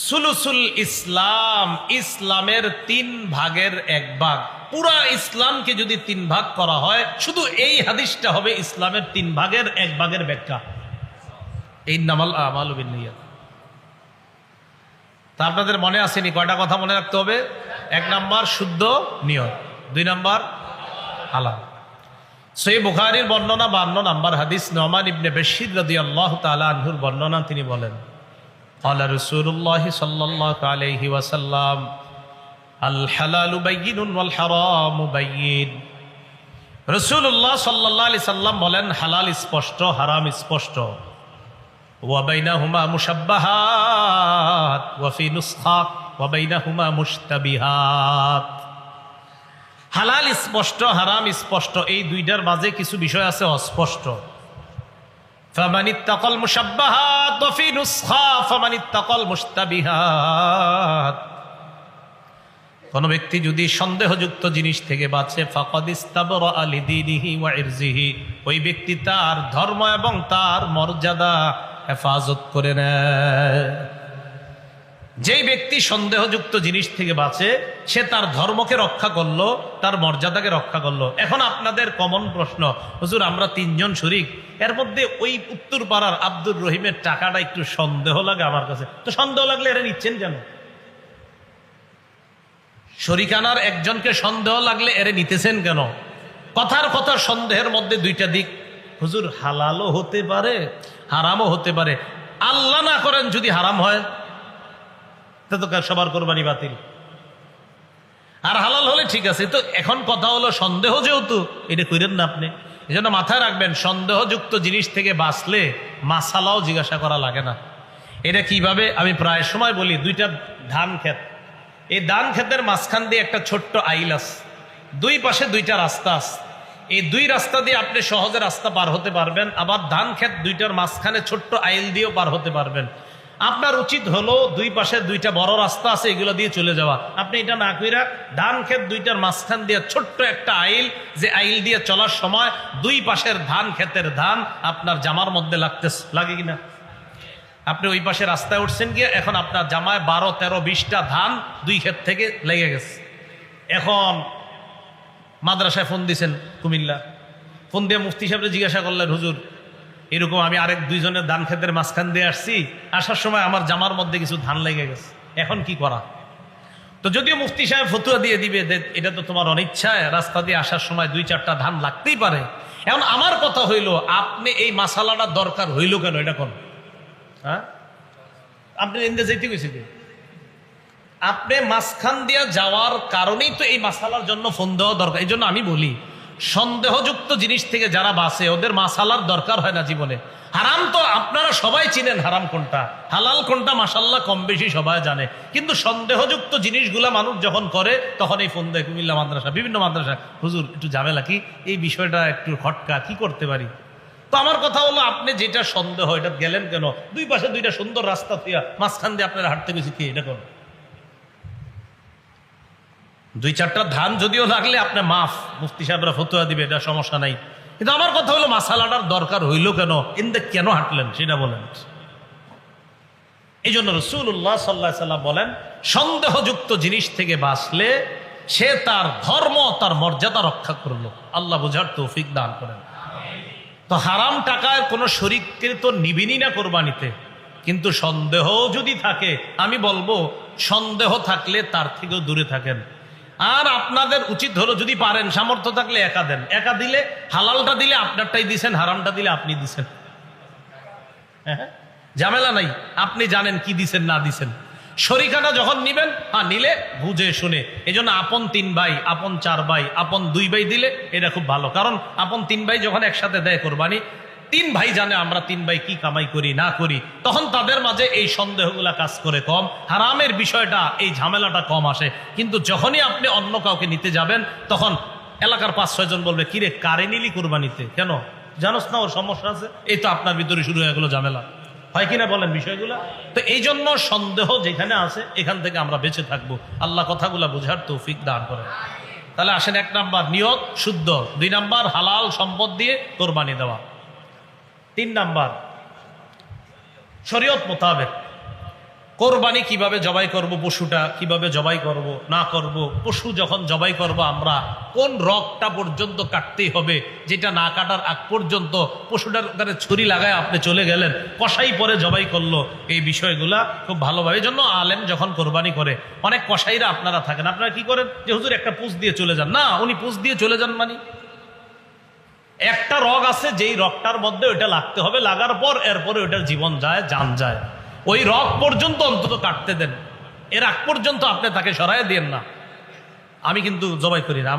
সুলুসুল ইসলাম, ইসলামের 3 ভাগের 1 ভাগ। পুরা ইসলামকে যদি 3 ভাগ করা হয়, শুধু এই হাদিসটা হবে ইসলামের 3 ভাগের 1 ভাগের ব্যাখ্যা। ইন্নামাল আমালু বিন্নিয়াত। তা আপনাদের মনে আসেনি? কয়টা কথা মনে রাখতে হবে? 1 নাম্বার শুদ্ধ নিয়ত, 2 নাম্বার হালাল। সহিহ বুখারীর বর্ণনা 52 নাম্বার হাদিস, নুমান ইবনে বাশীর রাদিয়াল্লাহু তাআলা আনহুর বর্ণনা। তিনি বলেন, ক্বালা রাসূলুল্লাহ সাল্লাল্লাহু আলাইহি ওয়াসাল্লাম, আল হালালু বায়্যিনুন ওয়াল হারামু বায়্যিন। রাসূলুল্লাহ সাল্লাল্লাহু আলাইহি সাল্লাম বলেন, হালাল স্পষ্ট, হারাম স্পষ্ট। ওয়া বাইনাহুমা মুশাব্বাহাত ওয়া ফি নুসখা ওয়া বাইনাহুমা মুশতাবিহাত। হালাল স্পষ্ট, হারাম স্পষ্ট, এই দুইটার মাঝে কিছু বিষয় আছে অস্পষ্ট। ফামানিত্তাকাল মুশাব্বাহাত ওয়া ফি নুসখা ফামানিত্তাকাল মুশতাবিহাত। কোন ব্যক্তি যদি সন্দেহযুক্ত জিনিস থেকে বাঁচে, ফাকাদ ইস্তাবরা লিদীনিহি ওয়া ইরজিহি, ওই ব্যক্তি তার ধর্ম এবং তার মর্যাদা হেফাজত করে নেয়। যেই ব্যক্তি সন্দেহযুক্ত জিনিস থেকে বাঁচে, সে তার ধর্মকে রক্ষা করলো, তার মর্যাদাকে রক্ষা করলো। এখন আপনাদের কমন প্রশ্ন, হুজুর আমরা 3 জন শরীক, এর মধ্যে ওই উত্তর পাড়ার আব্দুর রহিমের টাকাটা একটু সন্দেহ লাগে আমার কাছে। তো সন্দেহ লাগলে এরা নিচ্ছেন কেন? শরিকানার একজনকে সন্দেহ লাগলে এরে নিতেছেন কেন? কথার কথা সন্দেহের মধ্যে 2টা দিক। হুজুর হালালও হতে পারে, হারামও হতে পারে। আল্লাহ না করেন যদি হারাম হয়, তা তো সবার কোরবানি বাতিল। আর হালাল হলে ঠিক আছে। তো এখন কথা হলো সন্দেহ যেহেতু, এটা করেন না আপনি। এই জন্য মাথায় রাখবেন, সন্দেহযুক্ত জিনিস থেকে বাঁচলে মাসালাও জিজ্ঞাসা করা লাগে না। এটা কিভাবে আমি প্রায় সময় বলি, 2টা ধান ক্ষেত, এই ধান ক্ষেতের মাঝখান দিয়ে একটা ছোট্ট আইল আছে, 2 পাশে 2টা রাস্তা আছে। এই 2 রাস্তা দিয়ে আপনি সহজে রাস্তা পার হতে পারবেন, আবার ধান ক্ষেত 2টার মাঝখানে ছোট্ট আইল দিয়েও পার হতে পারবেন। আপনার উচিত হলো 2 পাশে 2টা বড় রাস্তা আছে, এগুলো দিয়ে চলে যাওয়া। আপনি এটা না কইরা ধান ক্ষেত 2টার মাঝখান দিয়ে ছোট্ট একটা আইল, যে আইল দিয়ে চলার সময় 2 পাশের ধান ক্ষেতের ধান আপনার জামার মধ্যে লাগে কিনা? আপনি ওই পাশে রাস্তায় উঠছেন গিয়ে, এখন আপনার জামায় 12, 13, 20টা ধান 2 ক্ষেত থেকে লেগে গেছে। এখন মাদ্রাসায় ফোন দিছেন কুমিল্লা, ফোন দিয়ে মুফতি সাহেবকে জিজ্ঞাসা করলেন, হুজুর এরকম আমি আরেক 2 জনের ধান ক্ষেতের মাঝখান দিয়ে আসছি, আসার সময় আমার জামার মধ্যে কিছু ধান লেগে গেছে, এখন কি করা? তো যদিও মুফতি সাহেব ফতুয়া দিয়ে দিবে যে এটা তো তোমার অনিচ্ছায়, রাস্তা দিয়ে আসার সময় 2-4টা ধান লাগতেই পারে। এখন আমার কথা হইল, আপনি এই মাসালাটা দরকার হইল কেন? এটা কোন হ্যাঁ, আপনি ইন্দে যাইতে গেছি, আপনি মাঝখান দিয়া যাওয়ার কারণেই তো এই মাসালার জন্য ফোন দেওয়া দরকার। এই জন্য আমি বলি, সন্দেহযুক্ত জিনিস থেকে যারা বাঁচে ওদের মাসালার দরকার হয় না জীবনে। হারাম তো আপনারা সবাই চিনেন, হারাম কোনটা, হালাল কোনটা মাশাআল্লাহ কম বেশি সবাই জানে। কিন্তু সন্দেহযুক্ত জিনিসগুলা মানুষ যখন করে, তখন এই ফোন দেয় কুমিল্লা মাদ্রাসা, বিভিন্ন মাদ্রাসা, হুজুর একটু ঝামেলা, কি এই বিষয়টা একটু খটকা, কি করতে পারি? তো আমার কথা হলো, আপনি যেটা সন্দেহ এটা গেলেন কেন? 2 পাশে 2টা সুন্দর রাস্তা থিয়া মাঝখান দিয়ে আপনারা হাঁটতে গেছি, কি এটা কোন? 2-4টা ধান যদিও লাগলে আপনি মাফ, মুফতি সাহেবরা ফতুয়া দিবে, এটা সমস্যা নাই। কিন্তু আমার কথা হলো, মাসালাটার দরকার হইল কেন? ইন্দে কেন হাঁটলেন সেটা বলেন। এই জন্য রাসূলুল্লাহ সাল্লাল্লাহু আলাইহি ওয়াসাল্লাম বলেন, সন্দেহযুক্ত জিনিস থেকে বাঁচলে সে তার ধর্ম, তার মর্যাদা রক্ষা করলো। আল্লাহ বুঝার তৌফিক দান করেন। তো হারাম টাকায় কোনো শরীককে তো নিবিনি না কোরবানিতে, কিন্তু সন্দেহ যদি থাকে, আমি বলবো সন্দেহ থাকলে তার থেকেও দূরে থাকেন। আর আপনাদের উচিত হলো, যদি পারেন, সামর্থ্য থাকলে একা দেন। একা দিলে, হালালটা দিলে আপনারটাই দিছেন, হারামটা দিলে আপনি দিছেন, হ্যাঁ ঝামেলা নাই। আপনি জানেন কি দিছেন না দিছেন। শরিকানা যখন নিবেন, হ্যাঁ নিলে বুঝে শুনে। এই জন্য আপন 3 ভাই, আপন 4 ভাই, আপন 2 ভাই দিলে এটা খুব ভালো। কারণ আপন 3 ভাই যখন একসাথে দেয় কোরবানি, 3 ভাই জানে আমরা 3 ভাই কি কামাই করি না করি, তখন তাদের মাঝে এই সন্দেহগুলা কাজ করে কম, হারামের বিষয়টা, এই ঝামেলাটা কম আসে। কিন্তু যখনই আপনি অন্য কাউকে নিতে যাবেন, তখন এলাকার 5-6 জন বলবে, কিরে কারে নিলি কোরবানিতে, কেন জানোস না ওর সমস্যা আছে? এই তো আপনার ভিতরে শুরু হয়ে গেল ঝামেলা, হয় কিনা বলেন বিষয়গুলা? তো এই জন্য সন্দেহ যেখানে আছে, এখান থেকে আমরা বেঁচে থাকবো। আল্লাহ কথাগুলা বোঝার তৌফিক দান করেন। তাহলে আসেন, 1 নাম্বার নিয়ত শুদ্ধ, 2 নাম্বার হালাল সম্পদ দিয়ে কোরবানি দেওয়া, 3 নাম্বার শরীয়ত মোতাবেক কোরবানি কিভাবে জবাই করব, পশুটা কিভাবে জবাই করব না করব, পশু যখন জবাই করব আমরা কোন রগটা পর্যন্ত কাটতেই হবে, যেটা না কাটার আগ পর্যন্ত পশুটার কাছে ছুরি লাগায় আপনি চলে গেলেন, কসাই পরে জবাই করলো, এই বিষয়গুলা খুব ভালোভাবে। এই জন্য আলেম যখন কোরবানি করে, অনেক কসাইরা আপনারা থাকেন, আপনারা কি করেন যে হুজুর একটা পুষ দিয়ে চলে যান, না উনি পুষ দিয়ে চলে যান মানে একটা রগ আছে যেই রগটার মধ্যে ওইটা লাগতে হবে, লাগার পর এরপরে ওইটার জীবন যায়, জান যায়, ওই রগ পর্যন্ত অন্তত কাটতে দেন, এর আগ পর্যন্ত আপনি তাকে সরাই দেন না। আমি কিন্তু জবাই করি না,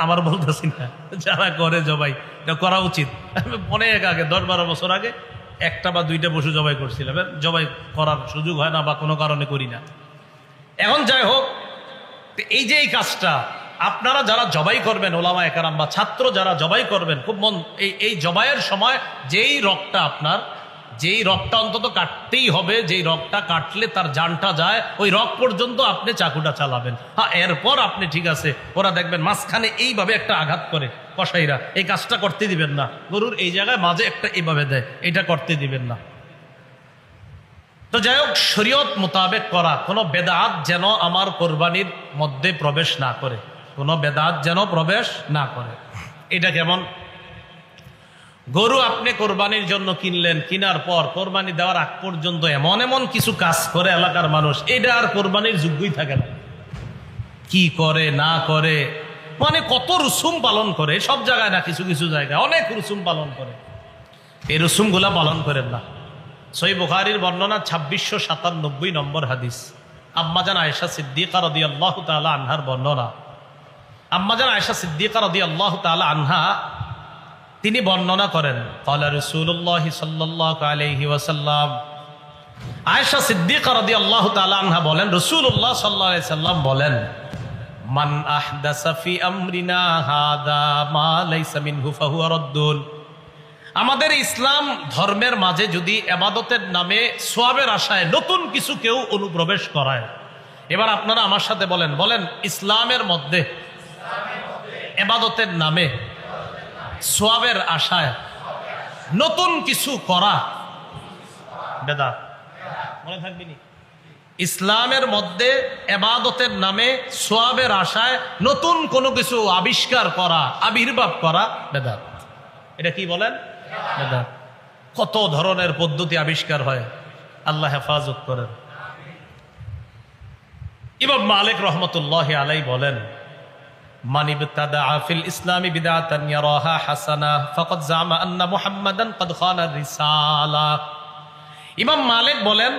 আমার বলতেছি না, যারা করে জবাই এটা করা উচিত। আমি অনেক আগে 10-12 বছর আগে একটা বা দুইটা পশু জবাই করছিলাম, জবাই করার সুযোগ হয় না বা কোনো কারণে করি না। এখন যাই হোক, এই যে এই কাজটা আপনারা যারা জবাই করবেন, ওলামা একরাম বা ছাত্র যারা জবাই করবেন, খুব মন এই জবাইয়ের সময় যেই রগটা আপনার, যেই রগটা অন্তত কাটতেই হবে, যেই রগটা কাটলে তার জানটা যায়, ওই রগ পর্যন্ত আপনি চাকুটা চালাবেন। হ্যাঁ, এরপর আপনি ঠিক আছে, ওরা দেখবেন মাঝখানে এইভাবে একটা আঘাত করে কসাইরা, এই কাজটা করতে দিবেন না। গরুর এই জায়গায় মাঝে একটা এইভাবে দেয়, এটা করতে দিবেন না। তো যাই হোক, শরীয়ত মোতাবেক করা, কোনো বেদাত যেন আমার কোরবানির মধ্যে প্রবেশ না করে, কোনো বেদাত যেন প্রবেশ না করে। এটা কেমন? গরু আপনি কোরবানির জন্য কিনলেন, কিনার পর কোরবানি দেওয়ার আগ পর্যন্ত এমন এমন কিছু কাজ করে এলাকার মানুষ, এটা আর কোরবানির যোগ্যই থাকে না। কি করে না করে, মানে কত রুসুম পালন করে, সব জায়গায় না, কিছু কিছু জায়গায় অনেক রুসুম পালন করে। এই রুসুমগুলা পালন করেন না। সহিহ বুখারীর বর্ণনা 2697 নম্বর হাদিস, আম্মাজান আয়েশা সিদ্দিকা রাদিয়াল্লাহু তাআলা আনহার বর্ণনা। আম্মাজান আয়েশা সিদ্দিকা রাদিয়াল্লাহু তাআলা আনহা তিনি বর্ণনা করেন, ক্বালা রাসূলুল্লাহ সাল্লাল্লাহু আলাইহি ওয়াসাল্লাম, আয়েশা সিদ্দিকা রাদিয়াল্লাহু তাআলা আনহা বলেন, রাসূলুল্লাহ সাল্লাল্লাহু আলাইহি সাল্লাম বলেন, মান আহদাসা ফি আমরিনা হাদা মা লাইসা মিনহু ফাহুয়া রাদ্দুন। আমাদের ইসলাম ধর্মের মাঝে যদি ইবাদতের নামে সওয়াবের আশায় নতুন কিছু কেউ অনুপ্রবেশ করায়, এবার আপনারা আমার সাথে বলেন, ইসলামের মধ্যে ইবাদতের নামে সওয়াবের আশায় নতুন কিছু করা বেদাত। মনে থাকবে নি? ইসলামের মধ্যে ইবাদতের নামে সওয়াবের আশায় নতুন কোনো কিছু আবিষ্কার করা, আবির্ভাব করা বেদাত। এটা কি বলেন? বেদাত। কত ধরনের পদ্ধতি আবিষ্কার হয়, আল্লাহ হেফাজত করেন। ইমাম মালিক রাহমাতুল্লাহি আলাইহি বলেন, মান ইবতাদা ফিল ইসলামি বিদআতান ইয়ারাহা হাসানা ফাকাদ জামা আন্না মুহাম্মাদান ক্বাদ খানা রিসালা। ইমাম মালিক বলেন,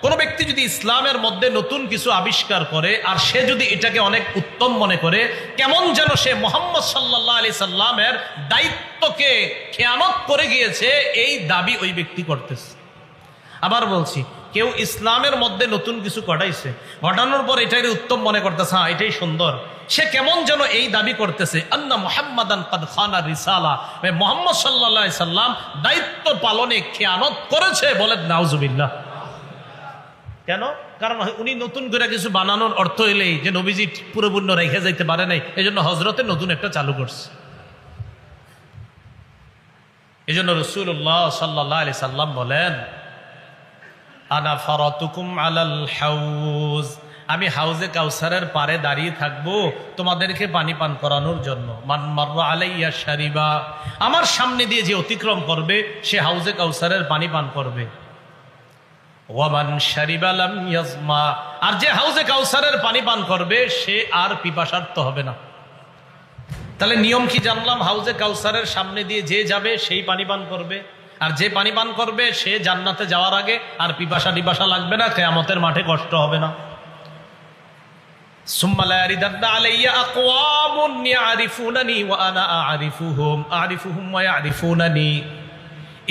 কোন ব্যক্তি যদি ইসলামের মধ্যে নতুন কিছু আবিষ্কার করে আর সে যদি এটাকে অনেক উত্তম মনে করে, কেমন যেন সে মুহাম্মদ সাল্লাল্লাহু আলাইহি সাল্লামের দায়িত্বকে খেয়ানত করে গিয়েছে, এই দাবি ওই ব্যক্তি করতেছে। আবার বলছি, কেউ ইসলামের মধ্যে নতুন কিছু ঘটাইছে, ঘটানোর পর এটাই উত্তম মনে করতেছে, হ্যাঁ এটাই সুন্দর, সে কেমন যেন এই দাবি করতেছে, আন্না মুহাম্মাদান ক্বাদ খানা রিসালা, মুহাম্মদ সাল্লাল্লাহু আলাইহি সাল্লাম দায়িত্ব পালনে খেয়ানত করেছে। বলেন নাউজুবিল্লাহ। কেন? কারণ উনি নতুন করে কিছু বানানোর অর্থ এলেই যে নবীজি পুরোপূর্ণ রেখে যাইতে পারে নাই, এই জন্য হজরতে নতুন একটা চালু করছে। এই জন্য রাসূলুল্লাহ সাল্লাল্লাহু আলাইহি সাল্লাম বলেন, আনা ফারাতুকুম আলাল হাউজ, আমি হাউজে কাউসারের পারে দাঁড়িয়ে থাকবো তোমাদেরকে পানি পান করানোর জন্য। মান মাররা আলাইয়া শারিবা, আমার সামনে দিয়ে যে অতিক্রম করবে সে হাউজে কাউসারের পানি পান করবে। ওয়ামান শারিবা লাম ইয়াজমা, আর যে হাউজে কাউসারের পানি পান করবে সে আর পিপাসার্ত হবে না। তাহলে নিয়ম কি জানলাম? হাউজে কাউসারের সামনে দিয়ে যে যাবে সেই পানি পান করবে, আর যে পানি পান করবে সে জান্নাতে যাওয়ার আগে আর পিপাসা লাগবে না, কিয়ামতের মাঠে কষ্ট হবে না। সুম্মা লা ইয়ারিদান্না আলাইয়া আকওয়ামুন ইয়ারিফুনানি ওয়া আনা আরিফুহুম ওয়া ইয়ারিফুনানি।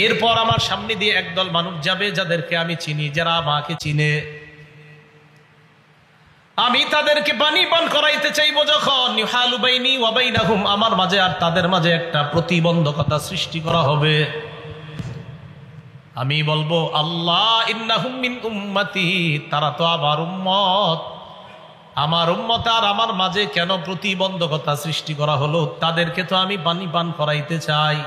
এরপর আমার সামনে দিয়ে একদল মানুষ যাবে যাদেরকে আমি চিনি, যারা আমাকে চিনে, আমি তাদেরকে পানি পান করাইতে চাইবো যখন, ইউহালু বাইনি ওয়া বাইনাহুম, আমার মাঝে আর তাদের মাঝে একটা প্রতিবন্ধকতা সৃষ্টি করা হবে। আমি বলবো, আল্লাহ ইন্নাহুম মিন উম্মতি, তারা তো আমার উম্মত, আমার উম্মত আর আমার মাঝে কেন প্রতিবন্ধকতা সৃষ্টি করা হলো? তাদেরকে তো আমি পানি পান করাইতে চাই।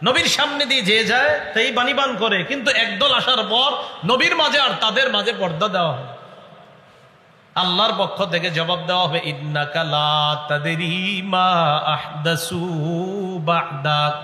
নবীর সামনে দিয়ে যে যায় তাই বাণীবান করে, কিন্তু একদল আসার পর নবীর মাঝে আর তাদের মাঝে পর্দা দেওয়া হয়। আল্লাহর পক্ষ থেকে জবাব দেওয়া হবে, ইন্নাকা লা তাদরি মা আহদাসু বা'দাক।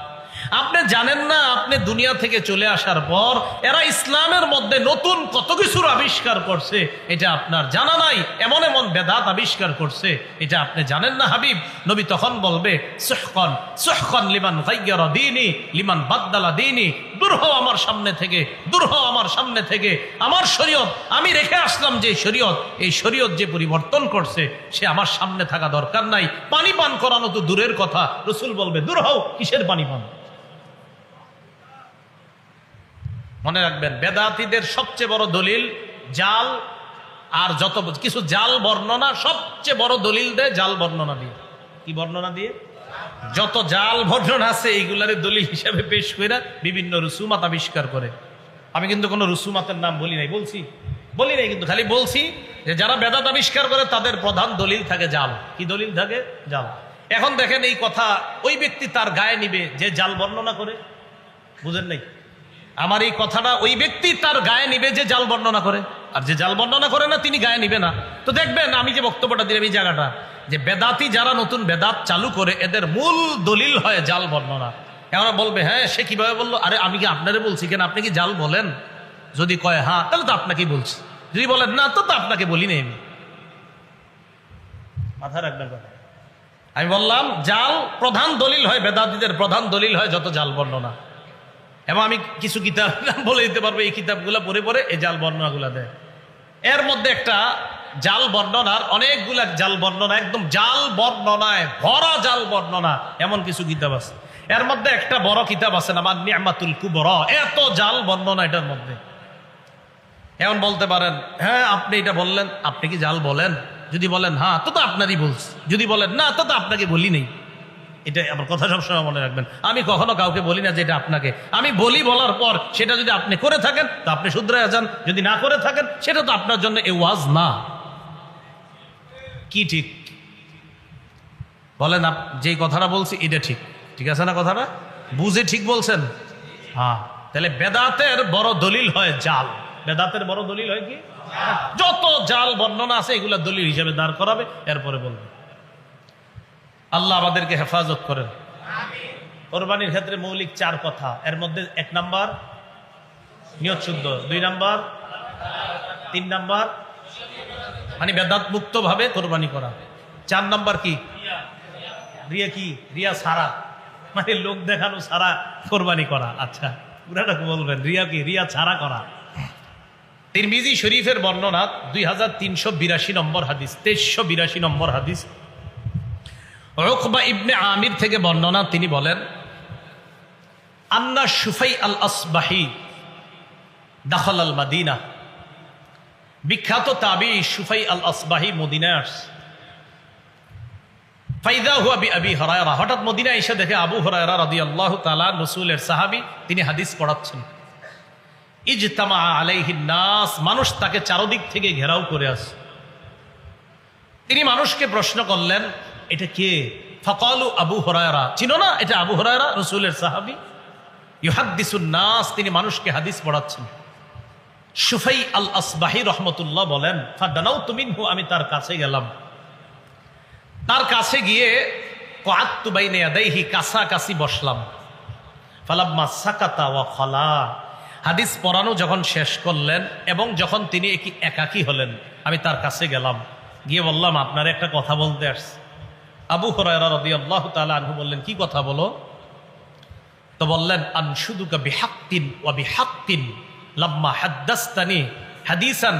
আপনি জানেন না, আপনি দুনিয়া থেকে চলে আসার পর এরা ইসলামের মধ্যে নতুন কত কিছুর আবিষ্কার করছে, এটা আপনার জানা নাই। এমন এমন বেদাত আবিষ্কার করছে, এটা আপনি জানেন না হাবিব। নবী তখন বলবে, সুহকান সুহকান লিমান গায়্যারা দীনি লিমান বাদদালা দীনি। দূর হও আমার সামনে থেকে, দূর হও আমার সামনে থেকে। আমার শরীয়ত, আমি রেখে আসলাম যে শরীয়ত, এই শরীয়ত যে পরিবর্তন করছে সে আমার সামনে থাকা দরকার নাই। পানি পান করানো তো দূরের কথা, রাসূল বলবে, দূর হও, কিসের পানি পান। মনে রাখবেন, বেদাতীদের সবচেয়ে বড় দলিল জাল, আর যত কিছু জাল বর্ণনা, সবচেয়ে বড় দলিল দেয় জাল বর্ণনা দিয়ে। কি বর্ণনা দিয়ে? যত জাল বর্ণনা আছে এইগুলার দলিল হিসাবে পেশ করে বিভিন্ন রুসুমাত আবিষ্কার করে। আমি কিন্তু কোনো রুসুমাতের নাম বলি নাই, বলি নাই, কিন্তু খালি বলছি যে যারা বেদাত আবিষ্কার করে তাদের প্রধান দলিল থাকে জাল। কি দলিল থাকে? জাল। এখন দেখেন, এই কথা ওই ব্যক্তি তার গায়ে নিবে যে জাল বর্ণনা করে। বুঝেন নাই? আমার এই কথাটা ওই ব্যক্তি তার গায়ে নিবে যে জাল বর্ণনা করে, আর যে জাল বর্ণনা করে না তিনি গায়ে নিবে না। তো দেখবেন, আমি যে বক্তব্যটা দিলাম এই জায়গাটা, যে বেদাতি যারা নতুন বেদাত চালু করে এদের মূল দলিল হয় জাল বর্ণনা। এরা বলবে, হ্যাঁ সে কিভাবে বললো? আরে আমি কি আপনারে বলছি কেন? আপনি কি জাল বলেন? যদি কয় হ্যাঁ, তাহলে তো আপনাকেই বলছি। যদি বলেন না, তো আপনাকে বলি নাই। আমি মাথা রাখবেন কথা। আমি বললাম জাল প্রধান দলিল হয়, বেদাতীদের প্রধান দলিল হয় যত জাল বর্ণনা। এবং আমি কিছু কিতাব বলে দিতে পারবো, এই কিতাবগুলো পড়ে পড়ে এই জাল বর্ণনাগুলো দেয়। এর মধ্যে একটা জাল বর্ণনার অনেকগুলা জাল বর্ণনা, একদম জাল বর্ণনায় ভরা জাল বর্ণনা এমন কিছু কিতাব আছে। এর মধ্যে একটা বড় কিতাব আছে নাম নি'মাতুল কুবরা। এত জাল বর্ণনা এটার মধ্যে। এমন বলতে পারেন, হ্যাঁ আপনি এটা বললেন, আপনি কি জাল বলেন? যদি বলেন হ্যাঁ, তো আপনারই বলছি। যদি বলেন না, তো আপনাকে বলি নেই। এটা আমার কথা সবসময় মনে রাখবেন। আমি কখনো কাউকে বলি না যে এটা আপনাকে। আমি বলি, বলার পর সেটা যদি আপনি করে থাকেন তো আপনি শুধরে যান, যদি না করে থাকেন সেটা তো আপনার জন্য এ ওয়াজ না। কি ঠিক বলেন? যে কথাটা বলছি এটা ঠিক, ঠিক আছে না? কথাটা বুঝে ঠিক বলছেন? হ্যাঁ। তাহলে বেদাতের বড় দলিল হয় জাল। বেদাতের বড় দলিল হয় কি? যত জাল বর্ণনা আছে এগুলা দলিল হিসেবে দাঁড় করাবে, এরপরে বলবে। আল্লাহ আমাদেরকে হেফাজত করেন। কোরবানির ক্ষেত্রে মৌলিক 4 কথা। এর মধ্যে 1 নাম্বার নিয়ত শুদ্ধ, 2 নাম্বার, 3 নাম্বার মানে বেদাত মুক্ত ভাবে কোরবানি করা, 4 নাম্বার কি? রিয়া। কি রিয়া? ছাড়া, মানে লোক দেখানো ছাড়া কোরবানি করা। আচ্ছা, পুরাটা বলবেন, রিয়া কি? রিয়া ছাড়া করা। তিরমিজি শরীফের বর্ণনা 2382 নম্বর হাদিস, 2382 নম্বর হাদিস। উকবা ইবনে আমির থেকে বর্ণনা, তিনি বলেন, আন্না শুফাই আল আসবাহি দাখাল আল মাদিনা। বিখ্যাত তাবি শুফাই আল আসবাহি মদিনায় আসছে। ফাইদা হুয়া বিআবি হুরায়রা। হঠাৎ মদিনায় এসে দেখে আবু হুরায়রা রাদিয়াল্লাহু তাআলা, রাসূলের সাহাবী, তিনি হাদিস পড়াচ্ছেন। ইজতামা আলাইহিন নাস। মানুষ তাকে চারদিক থেকে ঘেরাও করে আছে। তিনি মানুষকে প্রশ্ন করলেন, এটা কে? ফাকালু আবু হুরায়রা। চিনো না? এটা আবু হুরায়রা, রাসূলের সাহাবী। ইউহাদ্দিসুন নাস। তিনি মানুষকে হাদিস পড়াচ্ছেন। শুফাই আল আসবাহি রাহমাতুল্লাহ বলেন, ফাদানাউতু মিনহু। আমি তার কাছে গেলাম। তার কাছে গিয়ে কআদতু বাইনা ইয়াদাইহি, কাছাকাছি বসলাম। ফালাম্মা সাকাতা ওয়া খালা। হাদিস পড়ানো যখন শেষ করলেন এবং যখন তিনি একাকী হলেন, আমি তার কাছে গেলাম, গিয়ে বললাম, আপনার একটা কথা বলতে আসছি। আবু হুরায়রা রাদিয়াল্লাহু তাআলা আনহু বললেন, কি কথা বলো? তো বললেন, আনশুদুকা বিহাক্কিন ওয়া বিহাক্কিন লাম্মা হাদ্দাসতানি হাদিসান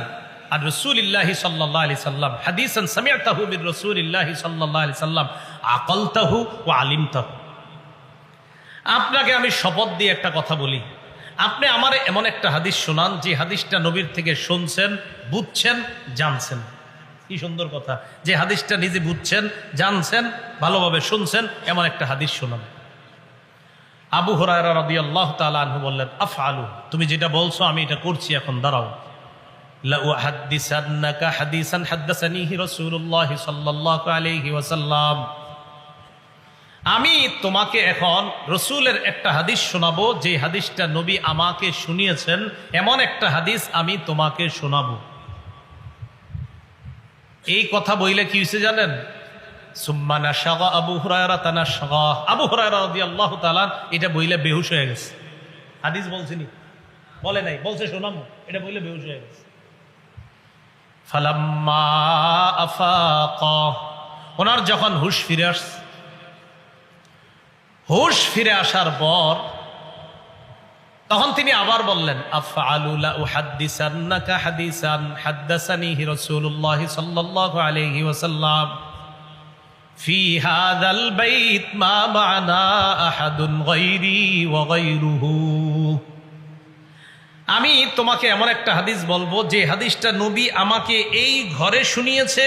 আর রাসূলিল্লাহি সাল্লাল্লাহু আলাইহি সাল্লাম, হাদিসান সামি'তাহু মির রাসূলিল্লাহি সাল্লাল্লাহু আলাইহি সাল্লাম, আকালতাহু ওয়া আলিমতাহু। আপনাকে আমি শপথ দিয়ে একটা কথা বলি, আপনি আমার এমন একটা হাদিস শোনান যে হাদিসটা নবীর থেকে শুনছেন, বুঝছেন, জানছেন। কি সুন্দর কথা, যে হাদিসটা নিজে বুঝছেন, জানছেন, ভালোভাবে শুনছেন, এমন একটা হাদিস শোনান। আবু হুরায়রা রাদিয়াল্লাহু তাআলা আনহু বললেন, আফআলু। তুমি যেটা বলছো আমি এটা করছি, এখন দাঁড়াও। লা উহাদ্দিসান্নাকা হাদিসান হাদ্দাসানিহি রাসূলুল্লাহ সাল্লাল্লাহু আলাইহি ওয়াসাল্লাম। আমি তোমাকে এখন রসুলের একটা হাদিস শোনাবো, যে হাদিসটা নবী আমাকে শুনিয়েছেন, এমন একটা হাদিস আমি তোমাকে শোনাবো। এই কথা বইলে কি হয়েছে জানেন? সুম্মা নাশাগা আবু হুরায়রা তানাশাগা, আবু হুরায়রা রাদিয়াল্লাহু তাআলা এটা বইলে বেহুশ হয়ে গেছে। হাদিস বলছিনি, বলে নাই, বলছে শোনাবো, এটা বইলে বেহুশ হয়ে গেছে। ফালাম্মা আফাকা, ওনার যখন হুশ ফিরে আসছে, হুশ ফিরে আসার পর তখন তিনি আবার বললেন, আফআলু লা উহাদ্দিসান্নাকা হাদিসান হাদ্দাসানিহি রাসূলুল্লাহ সাল্লাল্লাহু আলাইহি ওয়াসাল্লাম ফি হাযাল বাইত মা মা'না আহাদুন গায়রি ওয়া গায়রুহু। আমি তোমাকে এমন একটা হাদিস বলবো যে হাদিসটা নবী আমাকে এই ঘরে শুনিয়েছে,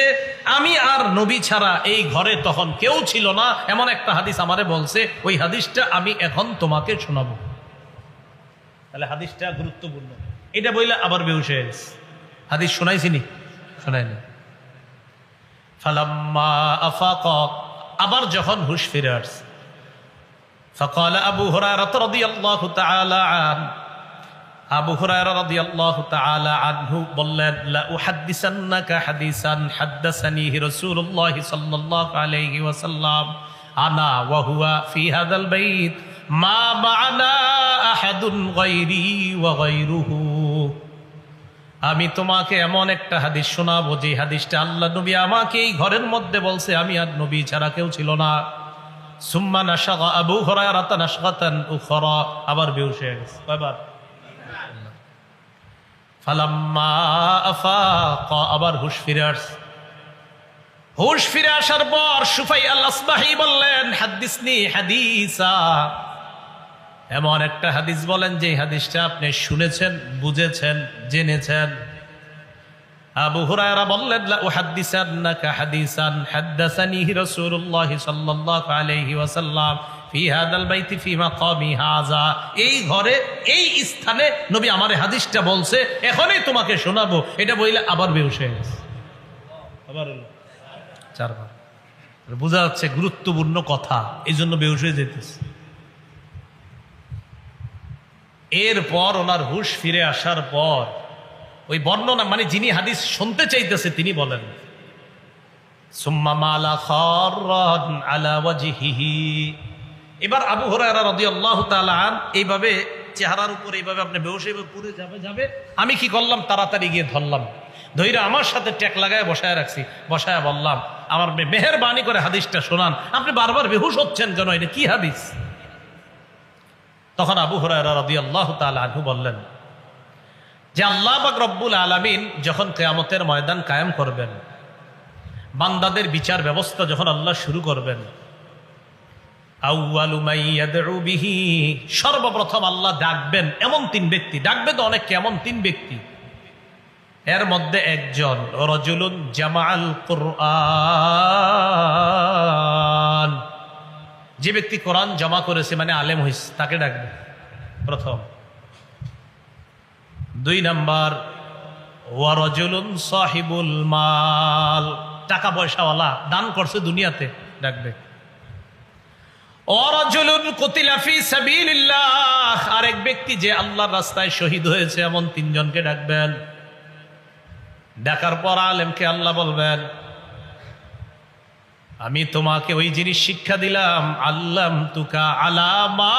আমি আর নবী ছাড়া এই ঘরে তখন কেউ ছিল না, এমন একটা হাদিস আমারে বলছে, ওই হাদিসটা আমি এখন তোমাকে শোনাবো। তাহলে হাদিসটা গুরুত্বপূর্ণ। এটা বইলে আবার বেহুশ হয়ে গেছে। হাদিস শোনাইছিনি? শোনাইনি। ফালাম্মা আফাকা, আবার যখন হুশ ফিরে আসছে, ফাকালা আবু হুরায়রা রাদিয়াল্লাহু তাআলা আন, আবু হুরায়রা রাদিয়াল্লাহু তাআলা আনহু বললেন, লা উহাদ্দিসান্নাকা হাদিসান হাদ্দাসানিহি রাসূলুল্লাহ সাল্লাল্লাহু আলাইহি ওয়াসাল্লাম আনা ওয়া হুয়া ফি হাযাল বাইত মা মা'না আহাদুন গায়রি ওয়া গায়রুহু। আমি তোমাকে এমন একটা হাদিস শোনাবো যে হাদিসটা আল্লাহ নবী আমাকে এই ঘরের মধ্যে বলছে, আমি আর নবী ছাড়া কেউ ছিল না। সুম্মা নাশাগা আবু হুরায়রা নাশগাতান উখরা, আবার বেহুশ হয়ে গেছে। কয়বার? ফালাম্মা আফাকা, আবার হুশ ফিরে আসছে। হুশ ফিরে আসার পর সুফাই আল আসবাহি বললেন, হাদ্দিসনি হাদিসা, এমন একটা হাদিস বলেন যে হাদিসটা আপনি শুনেছেন, বুঝেছেন, জেনেছেন। আবু হুরায়রা বললেন, লা উহাদ্দিসান্নাকা হাদিসান হাদ্দাসানিহি রাসূলুল্লাহ সাল্লাল্লাহু আলাইহি ওয়াসাল্লাম ফি হাযাল বাইতি ফি মাকামি হাযা, এই ঘরে এই স্থানে নবী আমারে হাদিসটা বলছে, এখনই তোমাকে শোনাবো। এটা বইলে আবার বেহুশ হয়ে গেছে। আবার হলো চারবার। বোঝা যাচ্ছে গুরুত্বপূর্ণ কথা, এই জন্য বেহুশ হয়ে যেতেছে। এরপর ওনার হুশ ফিরে আসার পর ওই বর্ণনা, মানে যিনি হাদিস শুনতে চাইতেছে তিনি বলেন, সুম্মা মালা খাররান আলা ওয়াজহিহি। এবার আবু হুরায়রা রাদিয়াল্লাহু তাআলা আন এইভাবে চেহারার উপর এইভাবে আপনি বেহুশ হয়ে পুরো যাবে, আমি কি করলাম, তাড়াতাড়ি গিয়ে ধরলাম, ধইরা আমার সাথে ট্যাক লাগায় বসায় রাখছি, বসায় বললাম, আমার মেহেরবানি করে হাদিসটা শোনান, আপনি বারবার বেহুশ হচ্ছেন কেন, এটা কি হাদিস? তখন আবু হুরায়রা রাদিয়াল্লাহু তাআলা আনহু বললেন যে আল্লাহ পাক রব্বুল আলামিন যখন কিয়ামতের ময়দান কায়েম করবেন, বান্দাদের বিচার ব্যবস্থা যখন আল্লাহ শুরু করবেন, আউয়ালু মান ইয়াদউ বিহি, সর্বপ্রথম আল্লাহ ডাকবেন এমন তিন ব্যক্তি, ডাকবে তো অনেক, এমন তিন ব্যক্তি, এর মধ্যে একজন রাজুলুন জামাআল কুরআন, যে ব্যক্তি কোরআন জমা করেছে, মানে আলেম হইছে, তাকে ডাকবে প্রথম। দুই নাম্বার ওয়া রাজুলুন সাহিবুল মাল, টাকা পয়সাওয়ালা, দান করছে দুনিয়াতে, ডাকবে। ওয়া রাজুলুন কুতিলা ফি সাবিলিল্লাহ, আরেক ব্যক্তি যে আল্লাহর রাস্তায় শহীদ হয়েছে, এমন তিনজনকে ডাকবেন। ডাকার পর আলেমকে আল্লাহ বলবেন, আমি তোমাকে ওই জিনিস শিক্ষা দিলাম, আল্লামতুকা আলা মা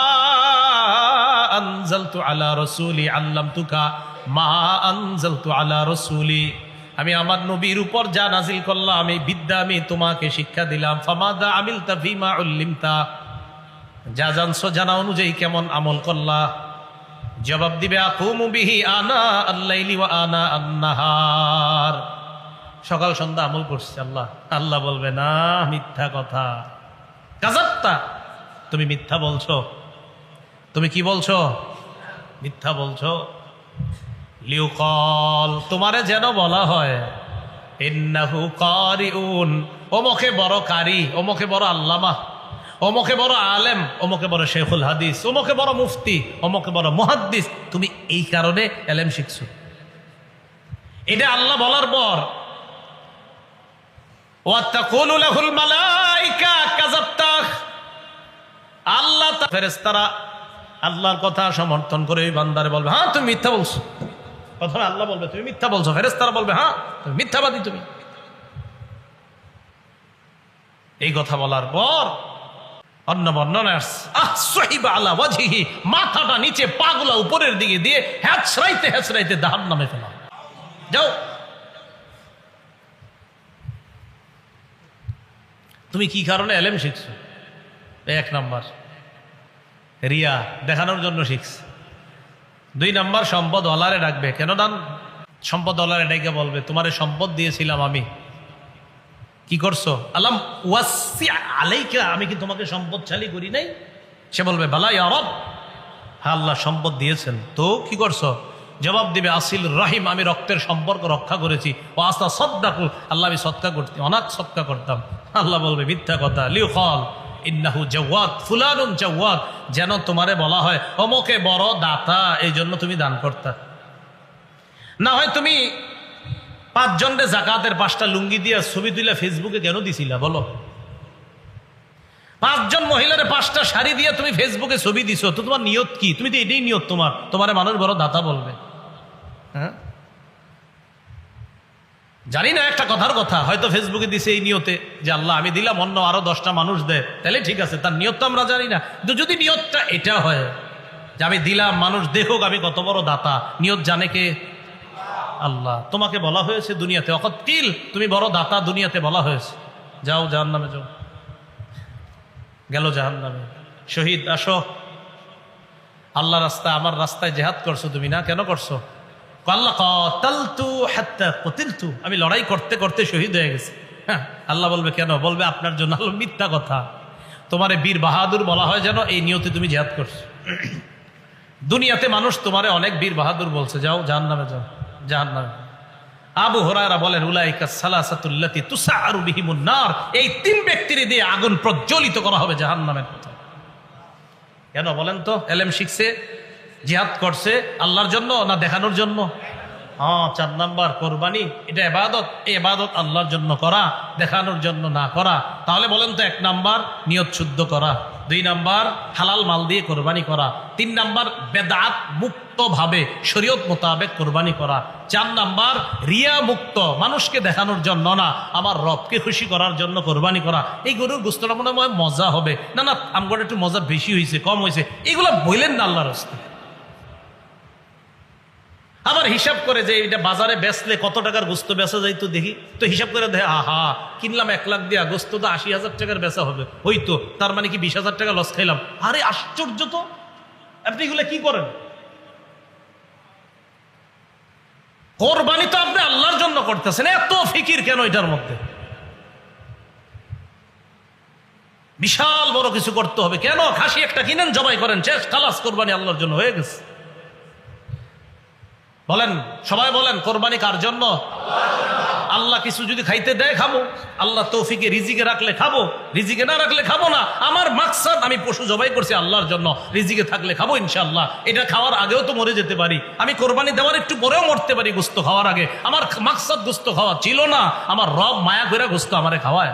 আনজালতু আলা রাসূলি, আল্লামতুকা মা আনজালতু আলা রাসূলি, আমি আমার নবীর উপর যা নাজিল করলাম এই বিদ্যা আমি তোমাকে শিক্ষা দিলাম। ফামাদা আমিলতা ফিমা উল্লিমতা, যা জানছো জানা অনুযায়ী কেমন আমল করলা? জবাব দিবে, আকুমু বিহি আনা আল-লাইলি ওয়া আনা আন-নাহার, সকাল সন্ধ্যা আমল করছে। আল্লাহ বলবে, না, মিথ্যা কথা, কাযাবতা, তুমি মিথ্যা বলছো। তুমি কি বলছো? মিথ্যা বলছো। লিউকাল, তোমারে যেন বলা হয়, ইন্নাহু কারিউন, ওমকে বড় কারি, ওমকে বড় আল্লামা, ওমকে বড় আলেম, ওমকে বড় শেখুল হাদিস, ওমকে বড় মুফতি, ওমকে বড় মুহাদ্দিস, তুমি এই কারণে এলেম শিখছো। এটা আল্লাহ বলার পর ওয়াতাকুলু লাহুল মালাইকা কাযাবতা, আল্লাহ ফেরেশতারা আল্লাহর কথা সমর্থন করে ওই বান্দারে বলবে, হ্যাঁ তুমি মিথ্যা বলছো। প্রথমে আল্লাহ বলবে তুমি মিথ্যা বলছো, ফেরেশতারা বলবে হ্যাঁ তুমি মিথ্যাবাদী। তুমি এই কথা বলার পর অন্য বর্ণনা মাথাটা নিচে পাগুলা উপরের দিকে দিয়ে হ্যাঁচড়াইতে হ্যাঁচড়াইতে জাহান্নামে ফেলা। যাও, তুমি কি কারণে এলেম শিখছো? 1 নাম্বার রিয়া দেখানোর জন্য শিখছে। 2 নাম্বার সম্পদ ওয়ালারে ডাকবে। কেন ডান? সম্পদ ওয়ালারে ডাকে বলবে তোমারে সম্পদ দিয়েছিলাম আমি, কি করছো? আলাম ওয়াসি আলাইকা, আমি কি তোমাকে সম্পদশালী করি নাই? সে বলবে বালা ইয়া রব, হ্যাঁ আল্লাহ সম্পদ দিয়েছেন, তো কি করছো? জবাব দিবে আসিল রাহিম, আমি রক্তের সম্পর্ক রক্ষা করেছি। ও আস্তা সদ্দাকুল, আল্লাহ আমি সৎকা করতাম, অনাথ সৎকা করতাম। আল্লাহ বলবে মিথ্যা কথা। লিউখাল ইন্নাহু জাওয়াদ ফুলানুন জাওয়াদ, যেন তোমারে বলা হয় অমুকে বড় দাতা, এই জন্য তুমি দান করতা। না হয় তুমি 5 জনের জাকাতের 5টা লুঙ্গি দিয়ে ছবি তুলে ফেসবুকে কেন দিছিলা বলো? 5 জন মহিলার 5টা শাড়ি দিয়ে তুমি ফেসবুকে ছবি দিছো, তো তোমার নিয়ত কি? তুমি তো এটাই নিয়ত তোমারে মানুষ বড় দাতা বলবে। হ্যাঁ জানি না, একটা কথার কথা, হয়তো ফেসবুকে দিছে এই নিয়তে যে আল্লাহ আমি দিলাম, অন্য আরো 10টা মানুষ দেয়, তাহলে ঠিক আছে, তার নিয়ত তো আমরা জানি না। কিন্তু যদি নিয়তটা এটা হয় যে আমি দিলাম, মানুষ দেখুক আমি কত বড় দাতা, নিয়ত জানে কে? আল্লাহ। তোমাকে বলা হয়েছে দুনিয়াতে অকতিল, তুমি বড় দাতা, দুনিয়াতে বলা হয়েছে যাও জাহান্নামে যাও। গেল জাহান্নামে। শহীদ আসো, আল্লাহ রাস্তায়, আমার রাস্তায় জেহাদ করছো তুমি না? কেন করছো? আল্লাহ কাতালতু হাত্তা কুতিলতু, আমি লড়াই করতে করতে শহীদ হয়ে গেছি। হ্যাঁ, আল্লাহ বলবে কেন? বলবে আপনার জন্য। আল্লাহ মিথ্যা কথা, তোমারে বীর বাহাদুর বলা হয় যেন এই নিয়তে তুমি জিহাদ করছো। দুনিয়াতে মানুষ তোমারে অনেক বীর বাহাদুর বলছে, যাও জাহান্নামে যাও, জাহান্নামে। আবু হুরায়রা বলেন উলাইকা সালাসাতুল্লাতি তুসাআরু বিহিমুন নার, এই 3 ব্যক্তির দিয়ে আগুন প্রজ্বলিত করা হবে জাহান্নামের কথা। কেন বলেন তো? এলেম শিখছে, জিহাদ করছে আল্লাহর জন্য না দেখানোর জন্য? হ্যাঁ। 4 নাম্বার কোরবানি, এটা ইবাদত, এই ইবাদত আল্লাহর জন্য করা, দেখানোর জন্য না করা। তাহলে বলেন তো 1 নাম্বার নিয়ত শুদ্ধ করা, 2 নাম্বার হালাল মাল দিয়ে কোরবানি করা, 3 নাম্বার বেদাত মুক্ত ভাবে শরীয়ত মোতাবেক কোরবানি করা, 4 নাম্বার রিয়া মুক্ত, মানুষকে দেখানোর জন্য না, আমার রবকে খুশি করার জন্য কোরবানি করা। এই গরুর গোস্তটা মনে হয় মজা হবে, না না আমার একটু মজা বেশি হয়েছে কম হয়েছে, এগুলো বললেন না আল্লাহর রাস্তায়। আবার হিসাব করে যে এটা বাজারে বেচলে কত টাকার গোস্ত বেচা যায় তো দেখি, তো হিসাব করে দেখে আহা কিনলাম 1 লাখ দিয়া, গোস্ত তো 80,000 টাকার বেচা হবে, হইতো তার মানে কি 20,000 টাকা লস খাইলাম। আরে আশ্চর্য তো, আপনি এগুলো কি করেন? কোরবানি তো আপনি আল্লাহর জন্য করতেছেন, এত ফিকির কেন এটার মধ্যে? বিশাল বড় কিছু করতে হবে কেন? খাসি একটা কিনেন, জবাই করেন, শেষ, খালাস, কোরবানি আল্লাহর জন্য হয়ে গেছে। বলেন, সবাই বলেন কোরবানি কার জন্য? আল্লাহ কিছু যদি খাইতে দেয় খাবো, আল্লাহ তৌফিকে রিজিকে রাখলে খাবো, রিজিকে না রাখলে খাবো না। আমার মাকসাদ আমি পশু জবাই করছি আল্লাহর জন্য, রিজিকে থাকলে খাবো ইনশাআল্লাহ। এটা খাওয়ার আগেও তো মরে যেতে পারি, আমি কোরবানি দেওয়ার একটু পরেও মরতে পারি গোস্ত খাওয়ার আগে। আমার মাকসাদ গোস্ত খাওয়া ছিল না, আমার রব মায়া করে গোস্ত আমারে খাওয়ায়।